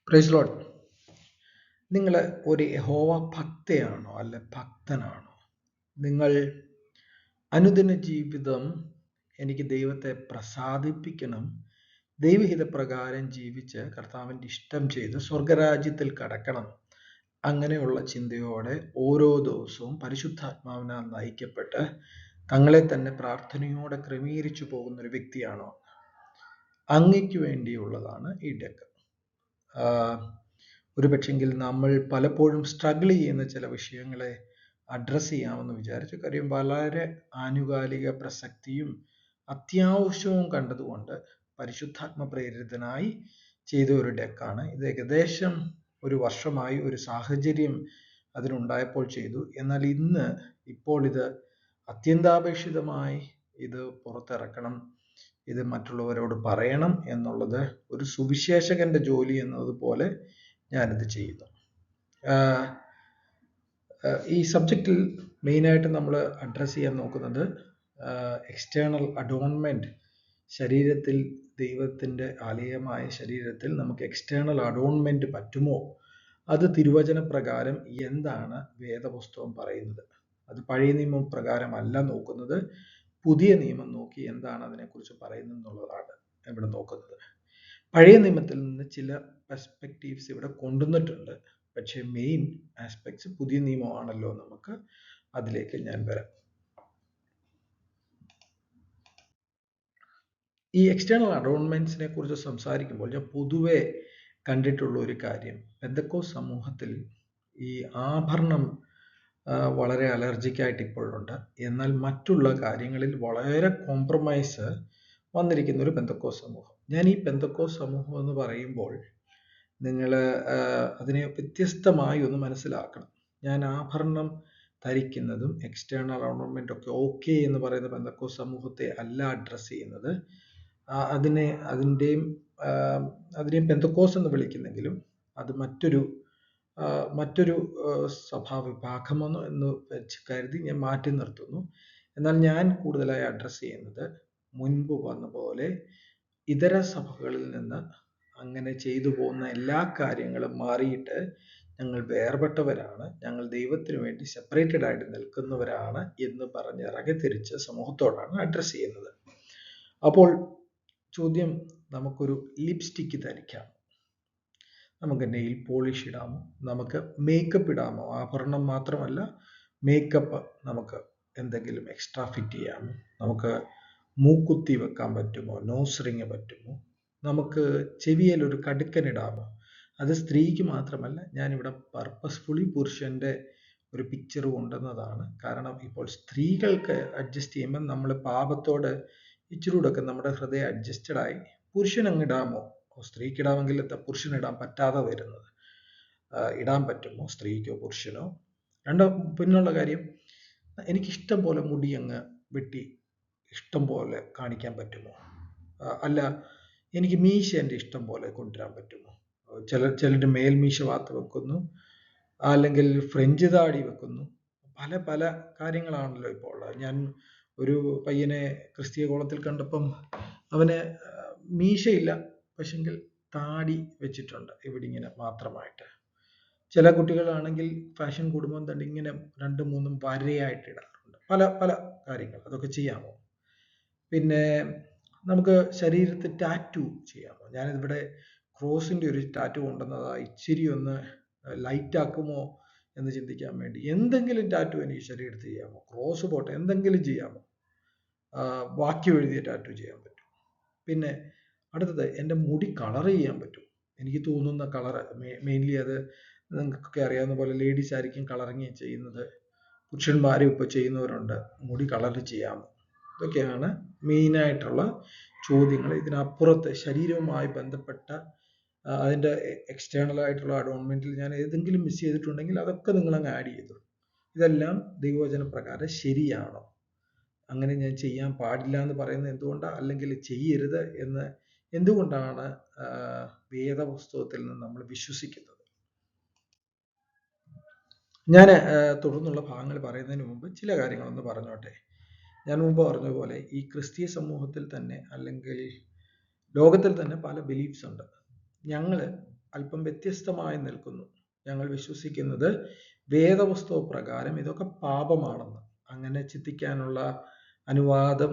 Praise Lord. നിങ്ങൾ ഒരു യഹോവ ഭക്തയാണോ അല്ല ഭക്തനാണോ? നിങ്ങൾ അനുദിന ജീവിതം എനിക്ക് ദൈവത്തെ പ്രസാദിപ്പിക്കണം, ദൈവഹിതപ്രകാരം ജീവിച്ച് കർത്താവിൻ്റെ ഇഷ്ടം ചെയ്ത് സ്വർഗരാജ്യത്തിൽ കടക്കണം, അങ്ങനെയുള്ള ചിന്തയോടെ ഓരോ ദിവസവും പരിശുദ്ധാത്മാവിനാൽ നയിക്കപ്പെട്ട് തങ്ങളെ തന്നെ പ്രാർത്ഥനയോടെ ക്രമീകരിച്ചു പോകുന്ന ഒരു വ്യക്തിയാണോ? അങ്ങയ്ക്ക് വേണ്ടിയുള്ളതാണ് ഈ ഡെക്ക്. ഒരു പക്ഷെങ്കിൽ നമ്മൾ പലപ്പോഴും സ്ട്രഗിൾ ചെയ്യുന്ന ചില വിഷയങ്ങളെ അഡ്രസ്സ് ചെയ്യാമെന്ന് വിചാരിച്ചു. കാര്യം വളരെ ആനുകാലിക പ്രസക്തിയും അത്യാവശ്യവും കണ്ടതുകൊണ്ട് പരിശുദ്ധാത്മ പ്രേരിതനായി ചെയ്ത ഒരു ഡെക്കാണ് ഇത്. ഏകദേശം ഒരു വർഷമായി ഒരു സാഹചര്യം അതിനുണ്ടായപ്പോൾ ചെയ്തു. എന്നാൽ ഇപ്പോൾ ഇത് അത്യന്താപേക്ഷിതമായി ഇത് പുറത്തിറക്കണം, ഇത് മറ്റുള്ളവരോട് പറയണം എന്നുള്ളത് ഒരു സുവിശേഷകന്റെ ജോലി എന്നതുപോലെ ഞാനിത് ചെയ്യുന്നു. ഈ സബ്ജക്റ്റിൽ മെയിനായിട്ട് നമ്മൾ അഡ്രസ്സ് ചെയ്യാൻ നോക്കുന്നത് എക്സ്റ്റേണൽ അഡോൺമെൻറ്റ്. ശരീരത്തിൽ, ദൈവത്തിൻ്റെ ആലയമായ ശരീരത്തിൽ നമുക്ക് എക്സ്റ്റേണൽ അഡോൺമെൻറ്റ് പറ്റുമോ? അത് തിരുവചന പ്രകാരം എന്താണ് വേദപുസ്തകം പറയുന്നത്? അത് പഴയ നിയമം പ്രകാരമല്ല നോക്കുന്നത്, പുതിയ നിയമം നോക്കി എന്താണ് അതിനെക്കുറിച്ച് പറയുന്നത് എന്നുള്ളതാണ് ഇവിടെ നോക്കുന്നത്. പഴയ നിയമത്തിൽ നിന്ന് ചില പെർസ്പെക്റ്റീവ്സ് ഇവിടെ കൊണ്ടുവന്നിട്ടുണ്ട്, പക്ഷേ മെയിൻ ആസ്പെക്ട്സ് പുതിയ നിയമമാണല്ലോ. നമുക്ക് അതിലേക്ക് ഞാൻ വരാം. ഈ എക്സ്റ്റേണൽ അഡോൺമെന്റ്സിനെ കുറിച്ച് സംസാരിക്കുമ്പോൾ ഞാൻ പൊതുവെ കണ്ടിട്ടുള്ള ഒരു കാര്യം, പെന്തക്കോസ്ത് സമൂഹത്തിൽ ഈ ആഭരണം വളരെ അലർജിക്കായിട്ട് ഇപ്പോഴുണ്ട്. എന്നാൽ മറ്റുള്ള കാര്യങ്ങളിൽ വളരെ കോംപ്രമൈസ് വന്നിരിക്കുന്ന ഒരു പെന്തക്കോസ്ത് സമൂഹം. ഞാൻ ഈ പെന്തക്കോസ്ത് സമൂഹം എന്ന് പറയുമ്പോൾ നിങ്ങൾ അതിനെ വ്യത്യസ്തമായി ഒന്ന് മനസ്സിലാക്കണം. ഞാൻ ആഭരണം ധരിക്കുന്നതും എക്സ്റ്റേണൽ ഓർണമെന്റ് ഒക്കെ ഓക്കെ എന്ന് പറയുന്ന പെന്തക്കോസ്ത് സമൂഹത്തെ അല്ല അഡ്രസ്സ് ചെയ്യുന്നത്. അതിനെയും പെന്തക്കോസ്ത് എന്ന് വിളിക്കുന്നെങ്കിലും അത് മറ്റൊരു സഭാവിഭാഗമെന്ന് എന്ന് വെച്ച് കരുതി ഞാൻ മാറ്റി നിർത്തുന്നു. എന്നാൽ ഞാൻ കൂടുതലായി അഡ്രസ്സ് ചെയ്യുന്നത് മുൻപ് വന്ന പോലെ ഇതര സഭകളിൽ നിന്ന് അങ്ങനെ ചെയ്തു പോകുന്ന എല്ലാ കാര്യങ്ങളും മാറിയിട്ട് ഞങ്ങൾ വേർപെട്ടവരാണ്, ഞങ്ങൾ ദൈവത്തിന് വേണ്ടി സെപ്പറേറ്റഡ് ആയിട്ട് നിൽക്കുന്നവരാണ് എന്ന് പറഞ്ഞ് ഇറങ്ങിത്തിരിച്ച് സമൂഹത്തോടാണ് അഡ്രസ്സ് ചെയ്യുന്നത്. അപ്പോൾ ചോദ്യം, നമുക്കൊരു ലിപ്സ്റ്റിക്ക് ധരിക്കാം, നമുക്ക് നെയിൽ പോളിഷ് ഇടാമോ, നമുക്ക് മേക്കപ്പ് ഇടാമോ? ആഭരണം മാത്രമല്ല, മേക്കപ്പ് നമുക്ക് എന്തെങ്കിലും എക്സ്ട്രാ ഫിറ്റ് ചെയ്യാമോ? നമുക്ക് മൂക്കുത്തി വെക്കാൻ പറ്റുമോ? നോസ് റിങ് പറ്റുമോ? നമുക്ക് ചെവിയിൽ ഒരു കടുക്കനിടാമോ? അത് സ്ത്രീക്ക് മാത്രമല്ല, ഞാനിവിടെ പർപ്പസ്ഫുള്ളി പുരുഷന്റെ ഒരു പിക്ചർ കൊണ്ടുവന്നതാണ്. കാരണം ഇപ്പോൾ സ്ത്രീകൾക്ക് അഡ്ജസ്റ്റ് ചെയ്യുമ്പോൾ നമ്മൾ പാപത്തോട് ഇച്ചിരൂടൊക്കെ നമ്മുടെ ഹൃദയം അഡ്ജസ്റ്റഡ് ആയി പുരുഷനങ്ങിടാമോ? സ്ത്രീക്ക് ഇടാമെങ്കിൽ പുരുഷനിടാൻ പറ്റാതെ വരുന്നത്. ഇടാൻ പറ്റുമോ സ്ത്രീക്കോ പുരുഷനോ? പിന്നുള്ള കാര്യം, എനിക്കിഷ്ടം പോലെ മുടി അങ്ങ് വെട്ടി ഇഷ്ടം പോലെ കാണിക്കാൻ പറ്റുമോ? അല്ല, എനിക്ക് മീശ എൻ്റെ ഇഷ്ടം പോലെ കൊണ്ടുവരാൻ പറ്റുമോ? ചിലർ മേൽമീശ വാർത്ത് വെക്കുന്നു, അല്ലെങ്കിൽ ഫ്രഞ്ച് താടി വെക്കുന്നു. പല പല കാര്യങ്ങളാണല്ലോ ഇപ്പോൾ ഉള്ളത്. ഞാൻ ഒരു പയ്യനെ ക്രിസ്തീയ കോളത്തിൽ കണ്ടപ്പം അവന് മീശയില്ല, പക്ഷെങ്കിൽ താടി വെച്ചിട്ടുണ്ട് ഇവിടെ ഇങ്ങനെ മാത്രമായിട്ട്. ചില കുട്ടികളാണെങ്കിൽ ഫാഷൻ കുടുംബം തന്നെ ഇങ്ങനെ 2-3 വരയായിട്ട് ഇടാറുണ്ട്. പല പല കാര്യങ്ങൾ. അതൊക്കെ ചെയ്യാമോ? പിന്നെ നമുക്ക് ശരീരത്തിൽ ടാറ്റു ചെയ്യാമോ? ഞാനിവിടെ ക്രോസിൻ്റെ ഒരു ടാറ്റു കൊണ്ടുവന്നതാ. ഇച്ചിരി ഒന്ന് ലൈറ്റ് ആക്കുമോ എന്ന് ചിന്തിക്കാൻ വേണ്ടി. എന്തെങ്കിലും ടാറ്റു എനിക്ക് ശരീരത്തിൽ ചെയ്യാമോ? ക്രോസ് പോട്ടെ, എന്തെങ്കിലും ചെയ്യാമോ? വാക്യം എഴുതിയ ടാറ്റു ചെയ്യാൻ പറ്റും. പിന്നെ അടുത്തത്, എൻ്റെ മുടി കളർ ചെയ്യാൻ പറ്റും. എനിക്ക് തോന്നുന്ന കളർ, മെയിൻലി അത് നിങ്ങൾക്കൊക്കെ അറിയാവുന്ന പോലെ ലേഡീസ് ആയിരിക്കും കളറിങ് ചെയ്യുന്നത്, പുരുഷന്മാരും ഇപ്പോൾ ചെയ്യുന്നവരുണ്ട്. മുടി കളർ ചെയ്യാമോ? ഇതൊക്കെയാണ് മെയിനായിട്ടുള്ള ചോദ്യങ്ങൾ. ഇതിനപ്പുറത്ത് ശരീരവുമായി ബന്ധപ്പെട്ട അതിൻ്റെ എക്സ്റ്റേണൽ ആയിട്ടുള്ള അഡോൺമെന്റിൽ ഞാൻ ഏതെങ്കിലും മിസ് ചെയ്തിട്ടുണ്ടെങ്കിൽ അതൊക്കെ നിങ്ങളങ്ങ് ആഡ് ചെയ്തു. ഇതെല്ലാം ദൈവവചന പ്രകാരം ശരിയാണോ? അങ്ങനെ ഞാൻ ചെയ്യാൻ പാടില്ല എന്ന് പറയുന്നത് എന്തുകൊണ്ടാണ്? അല്ലെങ്കിൽ ചെയ്യരുത് എന്ന് എന്തുകൊണ്ടാണ് വേദപുസ്തകത്തിൽ നിന്ന് നമ്മൾ വിശ്വസിക്കുന്നത്? ഞാൻ തുടർന്നുള്ള ഭാഗങ്ങൾ പറയുന്നതിന് മുമ്പ് ചില കാര്യങ്ങളൊന്ന് പറഞ്ഞോട്ടെ. ഞാൻ മുമ്പ് പറഞ്ഞതുപോലെ ഈ ക്രിസ്തീയ സമൂഹത്തിൽ തന്നെ അല്ലെങ്കിൽ ലോകത്തിൽ തന്നെ പല ബിലീഫ്സ് ഉണ്ട്. ഞങ്ങൾ അല്പം വ്യത്യസ്തമായി നിൽക്കുന്നു. ഞങ്ങൾ വിശ്വസിക്കുന്നത് വേദപുസ്തക പ്രകാരം ഇതൊക്കെ പാപമാണെന്ന്. അങ്ങനെ ചിന്തിക്കാനുള്ള അനുവാദം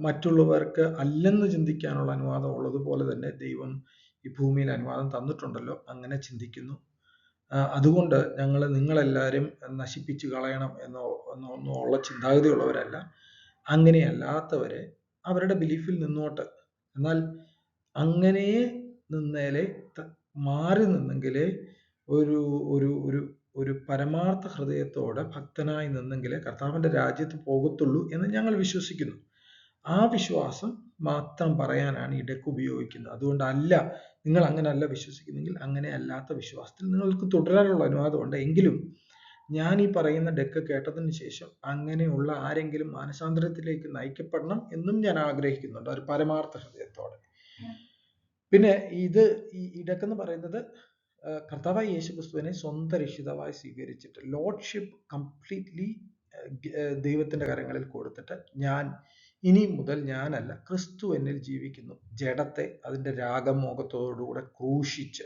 മറ്റുള്ളവർക്ക് അല്ലെന്ന് ചിന്തിക്കാനുള്ള അനുവാദം ഉള്ളതുപോലെ തന്നെ ദൈവം ഈ ഭൂമിയിൽ അനുവാദം തന്നിട്ടുണ്ടല്ലോ, അങ്ങനെ ചിന്തിക്കുന്നു. അതുകൊണ്ട് നിങ്ങളെല്ലാവരും നശിപ്പിച്ചു കളയണം എന്നോ ഉള്ള ചിന്താഗതിയുള്ളവരല്ല. അങ്ങനെയല്ലാത്തവരെ അവരുടെ ബിലീഫിൽ നിന്നോട്ട്. എന്നാൽ അങ്ങനെ മാറി നിന്നെങ്കിലേ ഒരു ഒരു ഒരു ഒരു പരമാർത്ഥ ഹൃദയത്തോടെ ഭക്തനായി നിന്നെങ്കിലേ കർത്താവിന്റെ രാജ്യത്ത് പോകത്തുള്ളൂ എന്ന് ഞങ്ങൾ വിശ്വസിക്കുന്നു. ആ വിശ്വാസം മാത്രം പറയാനാണ് ഈ ഡെക്ക് ഉപയോഗിക്കുന്നത്. അതുകൊണ്ടല്ല, നിങ്ങൾ അങ്ങനെയല്ല വിശ്വസിക്കുന്നെങ്കിൽ അങ്ങനെ അല്ലാത്ത വിശ്വാസത്തിൽ നിങ്ങൾക്ക് തുടരാനുള്ള അനുവാദമുണ്ട്. എങ്കിലും ഞാൻ ഈ പറയുന്ന ഡെക്ക് കേട്ടതിന് ശേഷം അങ്ങനെയുള്ള ആരെങ്കിലും മാനസാന്തരത്തിലേക്ക് നയിക്കപ്പെടണം എന്നും ഞാൻ ആഗ്രഹിക്കുന്നുണ്ട്, ഒരു പരമാർത്ഥ ഹൃദയത്തോടെ. പിന്നെ ഈ ഡെക്ക് എന്ന് പറയുന്നത് കർത്താവായ യേശുക്രിസ്തുവിനെ സ്വന്തം രക്ഷിതാവായി സ്വീകരിച്ചിട്ട് ലോർഡ്ഷിപ്പ് കംപ്ലീറ്റ്ലി ദൈവത്തിന്റെ കരങ്ങളിൽ കൊടുത്തിട്ട്, ഇനി മുതൽ ഞാനല്ല, ക്രിസ്തു എന്നിൽ ജീവിക്കുന്നു, ജഡത്തെ അതിന്റെ രാഗമോഹത്തോടുകൂടെ ക്രൂശിച്ച്,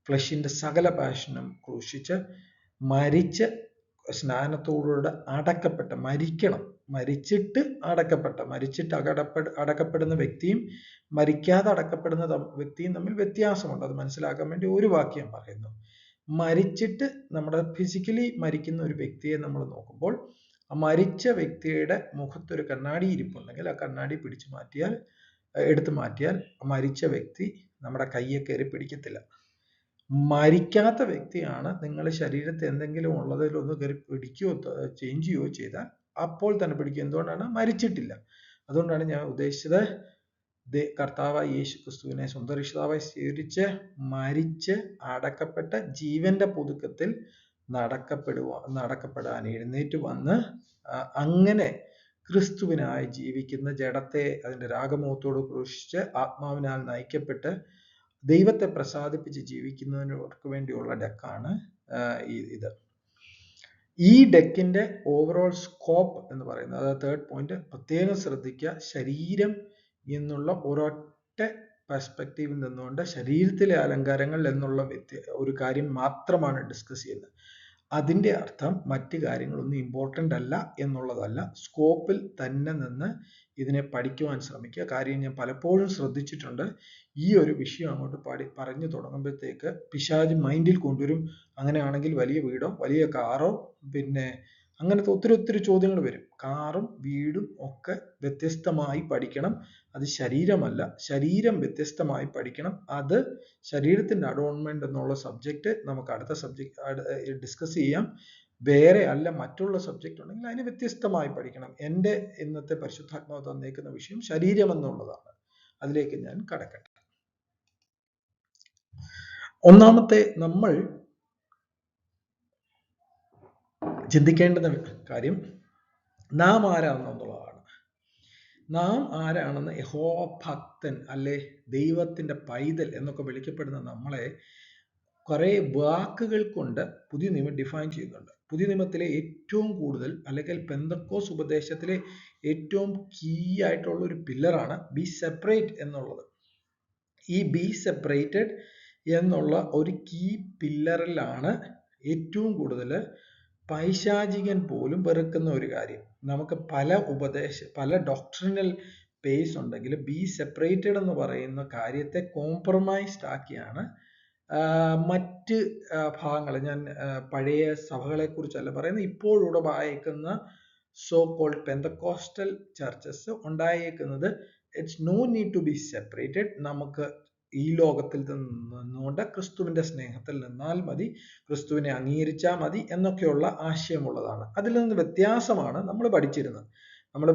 ഫ്ലഷിന്റെ സകല പാഷനും ക്രൂശിച്ച്, മരിച്ച് സ്നാനത്തോടുകൂടെ മരിച്ചിട്ട് അടക്കപ്പെടുന്ന വ്യക്തിയും മരിക്കാതെ അടക്കപ്പെടുന്ന വ്യക്തിയും തമ്മിൽ വ്യത്യാസമുണ്ട്. അത് മനസ്സിലാക്കാൻ വേണ്ടി ഒരു വാക്യം പറയുന്നു. മരിച്ചിട്ട് നമ്മുടെ ഫിസിക്കലി മരിക്കുന്ന ഒരു വ്യക്തിയെ നമ്മൾ നോക്കുമ്പോൾ, ആ മരിച്ച വ്യക്തിയുടെ മുഖത്തൊരു കണ്ണാടി ഇരിപ്പുണ്ടെങ്കിൽ ആ കണ്ണാടി എടുത്തു മാറ്റിയാൽ മരിച്ച വ്യക്തി നമ്മുടെ കയ്യെ കയറി പിടിക്കത്തില്ല. മരിക്കാത്ത വ്യക്തിയാണ് നിങ്ങൾ ശരീരത്തിൽ എന്തെങ്കിലും ഉള്ളതിലൊന്ന് കയറി പിടിക്കുകയോ ചേഞ്ച് ചെയ്യുകയോ ചെയ്താൽ അപ്പോൾ തന്നെ പിടിക്കുക. എന്തുകൊണ്ടാണ്? മരിച്ചിട്ടില്ല. അതുകൊണ്ടാണ് ഞാൻ ഉദ്ദേശിച്ചത്, കർത്താവായ യേശു ക്രിസ്തുവിനെ സ്വന്തം രക്ഷിതാവായി സ്വീകരിച്ച് മരിച്ച് അടക്കപ്പെട്ട ജീവന്റെ പുതുക്കത്തിൽ നടക്കപ്പെടാൻ എഴുന്നേറ്റ് വന്ന് അങ്ങനെ ക്രിസ്തുവിനായി ജീവിക്കുന്ന, ജഡത്തെ അതിന്റെ രാഗമോഹത്തോട് ക്രൂശിച്ച് ആത്മാവിനാൽ നയിക്കപ്പെട്ട് ദൈവത്തെ പ്രസാദിപ്പിച്ച് ജീവിക്കുന്നവർക്ക് വേണ്ടിയുള്ള ഡെക്കാണ് ഇത്. ഈ ഡെക്കിന്റെ ഓവറോൾ സ്കോപ്പ് എന്ന് പറയുന്നത്, അതായത് തേർഡ് പോയിന്റ് പ്രത്യേകം ശ്രദ്ധിക്കുക, ശരീരം എന്നുള്ള ഒരൊറ്റ പെർസ്പെക്റ്റീവിൽ നിന്നുകൊണ്ട് ശരീരത്തിലെ അലങ്കാരങ്ങൾ എന്നുള്ള ഒരു കാര്യം മാത്രമാണ് ഡിസ്കസ് ചെയ്യുന്നത്. അതിന്റെ അർത്ഥം മറ്റു കാര്യങ്ങളൊന്നും ഇമ്പോർട്ടൻ്റ് അല്ല എന്നുള്ളതല്ല. സ്കോപ്പിൽ തന്നെ നിന്ന് ഇതിനെ പഠിക്കുവാൻ ശ്രമിക്കുക. കാര്യം ഞാൻ പലപ്പോഴും ശ്രദ്ധിച്ചിട്ടുണ്ട്, ഈ ഒരു വിഷയം അങ്ങോട്ട് പറഞ്ഞു തുടങ്ങുമ്പോഴത്തേക്ക് പിശാച് മൈൻഡിൽ കൊണ്ടുവരും, അങ്ങനെയാണെങ്കിൽ വലിയ വീടോ വലിയ കാറോ, പിന്നെ അങ്ങനത്തെ ഒത്തിരി ചോദ്യങ്ങൾ വരും. കാറും വീടും ഒക്കെ വ്യത്യസ്തമായി പഠിക്കണം. അത് ശരീരമല്ല, ശരീരം വ്യത്യസ്തമായി പഠിക്കണം. അത് ശരീരത്തിന്റെ അഡോൺമെന്റ് എന്നുള്ള സബ്ജക്റ്റ് നമുക്ക് അടുത്ത സബ്ജക്റ്റ് ഡിസ്കസ് ചെയ്യാം. വേറെ അല്ല, മറ്റുള്ള സബ്ജക്റ്റ് ഉണ്ടെങ്കിൽ അതിന് വ്യത്യസ്തമായി പഠിക്കണം. എൻ്റെ ഇന്നത്തെ പരിശുദ്ധാത്മാവ് തന്നേക്കുന്ന വിഷയം ശരീരം എന്നുള്ളതാണ്. അതിലേക്ക് ഞാൻ കടക്കട്ടെ. ഒന്നാമത്തെ നമ്മൾ ചിന്തിക്കേണ്ടുന്ന കാര്യം നാം ആരാണെന്നുള്ളതാണ്. നാം ആരാണെന്ന് യഹോവ ഭക്തൻ അല്ലെ ദൈവത്തിന്റെ പൈതൽ എന്നൊക്കെ വിളിക്കപ്പെടുന്ന നമ്മളെ കുറെ വാക്കുകൾ കൊണ്ട് പുതിയ നിയമം ഡിഫൈൻ ചെയ്യുന്നുണ്ട്. പുതിയ നിയമത്തിലെ ഏറ്റവും കൂടുതൽ, അല്ലെങ്കിൽ പെന്തക്കോസ് ഉപദേശത്തിലെ ഏറ്റവും കീ ആയിട്ടുള്ള ഒരു പില്ലറാണ് ബി സെപ്പറേറ്റ് എന്നുള്ളത്. ഈ ബി സെപ്പറേറ്റഡ് എന്നുള്ള ഒരു കീ പില്ലറിലാണ് ഏറ്റവും കൂടുതൽ പൈശാചികൻ പോലും വെറുക്കുന്ന ഒരു കാര്യം. നമുക്ക് പല ഡോക്ട്രിനൽ ബേസ് ഉണ്ടെങ്കിലും ബി സെപ്പറേറ്റഡ് എന്ന് പറയുന്ന കാര്യത്തെ കോംപ്രമൈസ്ഡ് ആക്കിയാണ് മറ്റ് ഭാഗങ്ങൾ, ഞാൻ പഴയ സഭകളെ കുറിച്ചല്ല പറയുന്നത്, ഇപ്പോഴിവിടെ വായിക്കുന്ന സോ കോൾഡ് പെന്തക്കോസ്റ്റൽ ചർച്ചസ് ഉണ്ടായേക്കുന്നത് it's no need to be separated. നമുക്ക് ഈ ലോകത്തിൽ നിന്നുകൊണ്ട് ക്രിസ്തുവിന്റെ സ്നേഹത്തിൽ നിന്നാൽ മതി, ക്രിസ്തുവിനെ അംഗീകരിച്ചാൽ മതി എന്നൊക്കെയുള്ള ആശയമുള്ളതാണ്. അതിൽ നിന്ന് വ്യത്യാസമാണ് നമ്മൾ പഠിച്ചിരുന്നത്. നമ്മൾ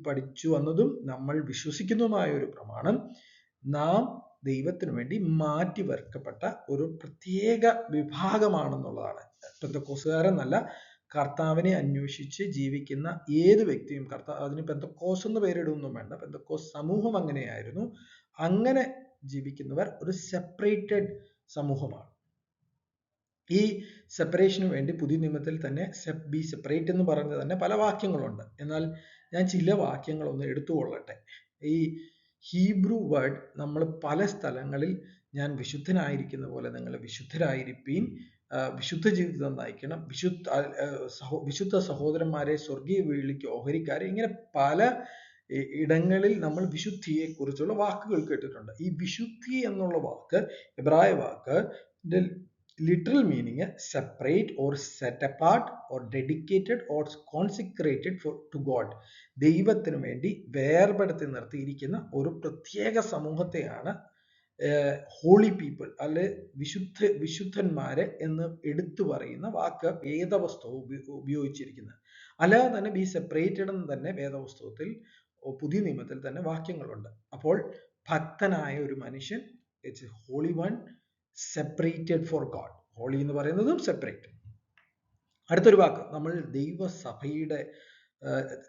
പഠിച്ചു വന്നതും നമ്മൾ വിശ്വസിക്കുന്നതുമായ ഒരു പ്രമാണം, നാം ദൈവത്തിനു വേണ്ടി മാറ്റിവെക്കപ്പെട്ട ഒരു പ്രത്യേക വിഭാഗമാണെന്നുള്ളതാണ്. പെന്തക്കോസുകാരെന്നല്ല, കർത്താവിനെ അന്വേഷിച്ച് ജീവിക്കുന്ന ഏത് വ്യക്തിയും, അതിന് പെന്തക്കോസ് എന്ന് പേരിടുകയൊന്നും വേണ്ട, പെന്തക്കോസ് സമൂഹം അങ്ങനെയായിരുന്നു. അങ്ങനെ ജീവിക്കുന്നവർ ഒരു സെപ്പറേറ്റഡ് സമൂഹമാണ്. ഈ സെപ്പറേഷന് വേണ്ടി പുതിയ നിയമത്തിൽ തന്നെ ബി സെപ്പറേറ്റ് എന്ന് പറഞ്ഞ് തന്നെ പല വാക്യങ്ങളുണ്ട്. എന്നാൽ ഞാൻ ചില വാക്യങ്ങളൊന്ന് എടുത്തുകൊള്ളട്ടെ. ഈ ഹീബ്രു വേർഡ് നമ്മൾ പല സ്ഥലങ്ങളിൽ ഞാൻ വിശുദ്ധനായിരിക്കുന്ന പോലെ നിങ്ങൾ വിശുദ്ധരായിരിപ്പീൻ, വിശുദ്ധ ജീവിതം നയിക്കണം, വിശുദ്ധ സഹോദരന്മാരെ സ്വർഗീയ വീളിക്ക് ഓഹരിക്കാരെ, ഇങ്ങനെ പല ഇടങ്ങളിൽ നമ്മൾ വിശുദ്ധിയെ കുറിച്ചുള്ള വാക്കുകൾ കേട്ടിട്ടുണ്ട്. ഈ വിശുദ്ധി എന്നുള്ള വാക്ക്, എബ്രായ വാക്ക് literal meaning separate or set apart or dedicated or consecrated to God. ദൈവത്തിനു വേണ്ടി വേർപെടുത്തി നിർത്തിയിരിക്കുന്ന ഒരു പ്രത്യേക സമൂഹത്തെയാണ് ഹോളി പീപ്പിൾ അല്ലെ വിശുദ്ധന്മാര് എന്ന് എടുത്തു പറയുന്ന വാക്ക് വേദപുസ്തകം ഉപയോഗിച്ചിരിക്കുന്നത്. അല്ലാതെ തന്നെ ബി സെപ്പറേറ്റഡ് എന്ന് തന്നെ വേദപുസ്തകത്തിൽ പുതിയ നിയമത്തിൽ തന്നെ വാക്യങ്ങളുണ്ട്. അപ്പോൾ ഭക്തനായ ഒരു മനുഷ്യൻ, it's holy one, separated for God. Holy എന്ന് പറയുന്നതും സെപ്പറേറ്റ്. അടുത്തൊരു വാക്ക്, നമ്മൾ ദൈവസഭയുടെ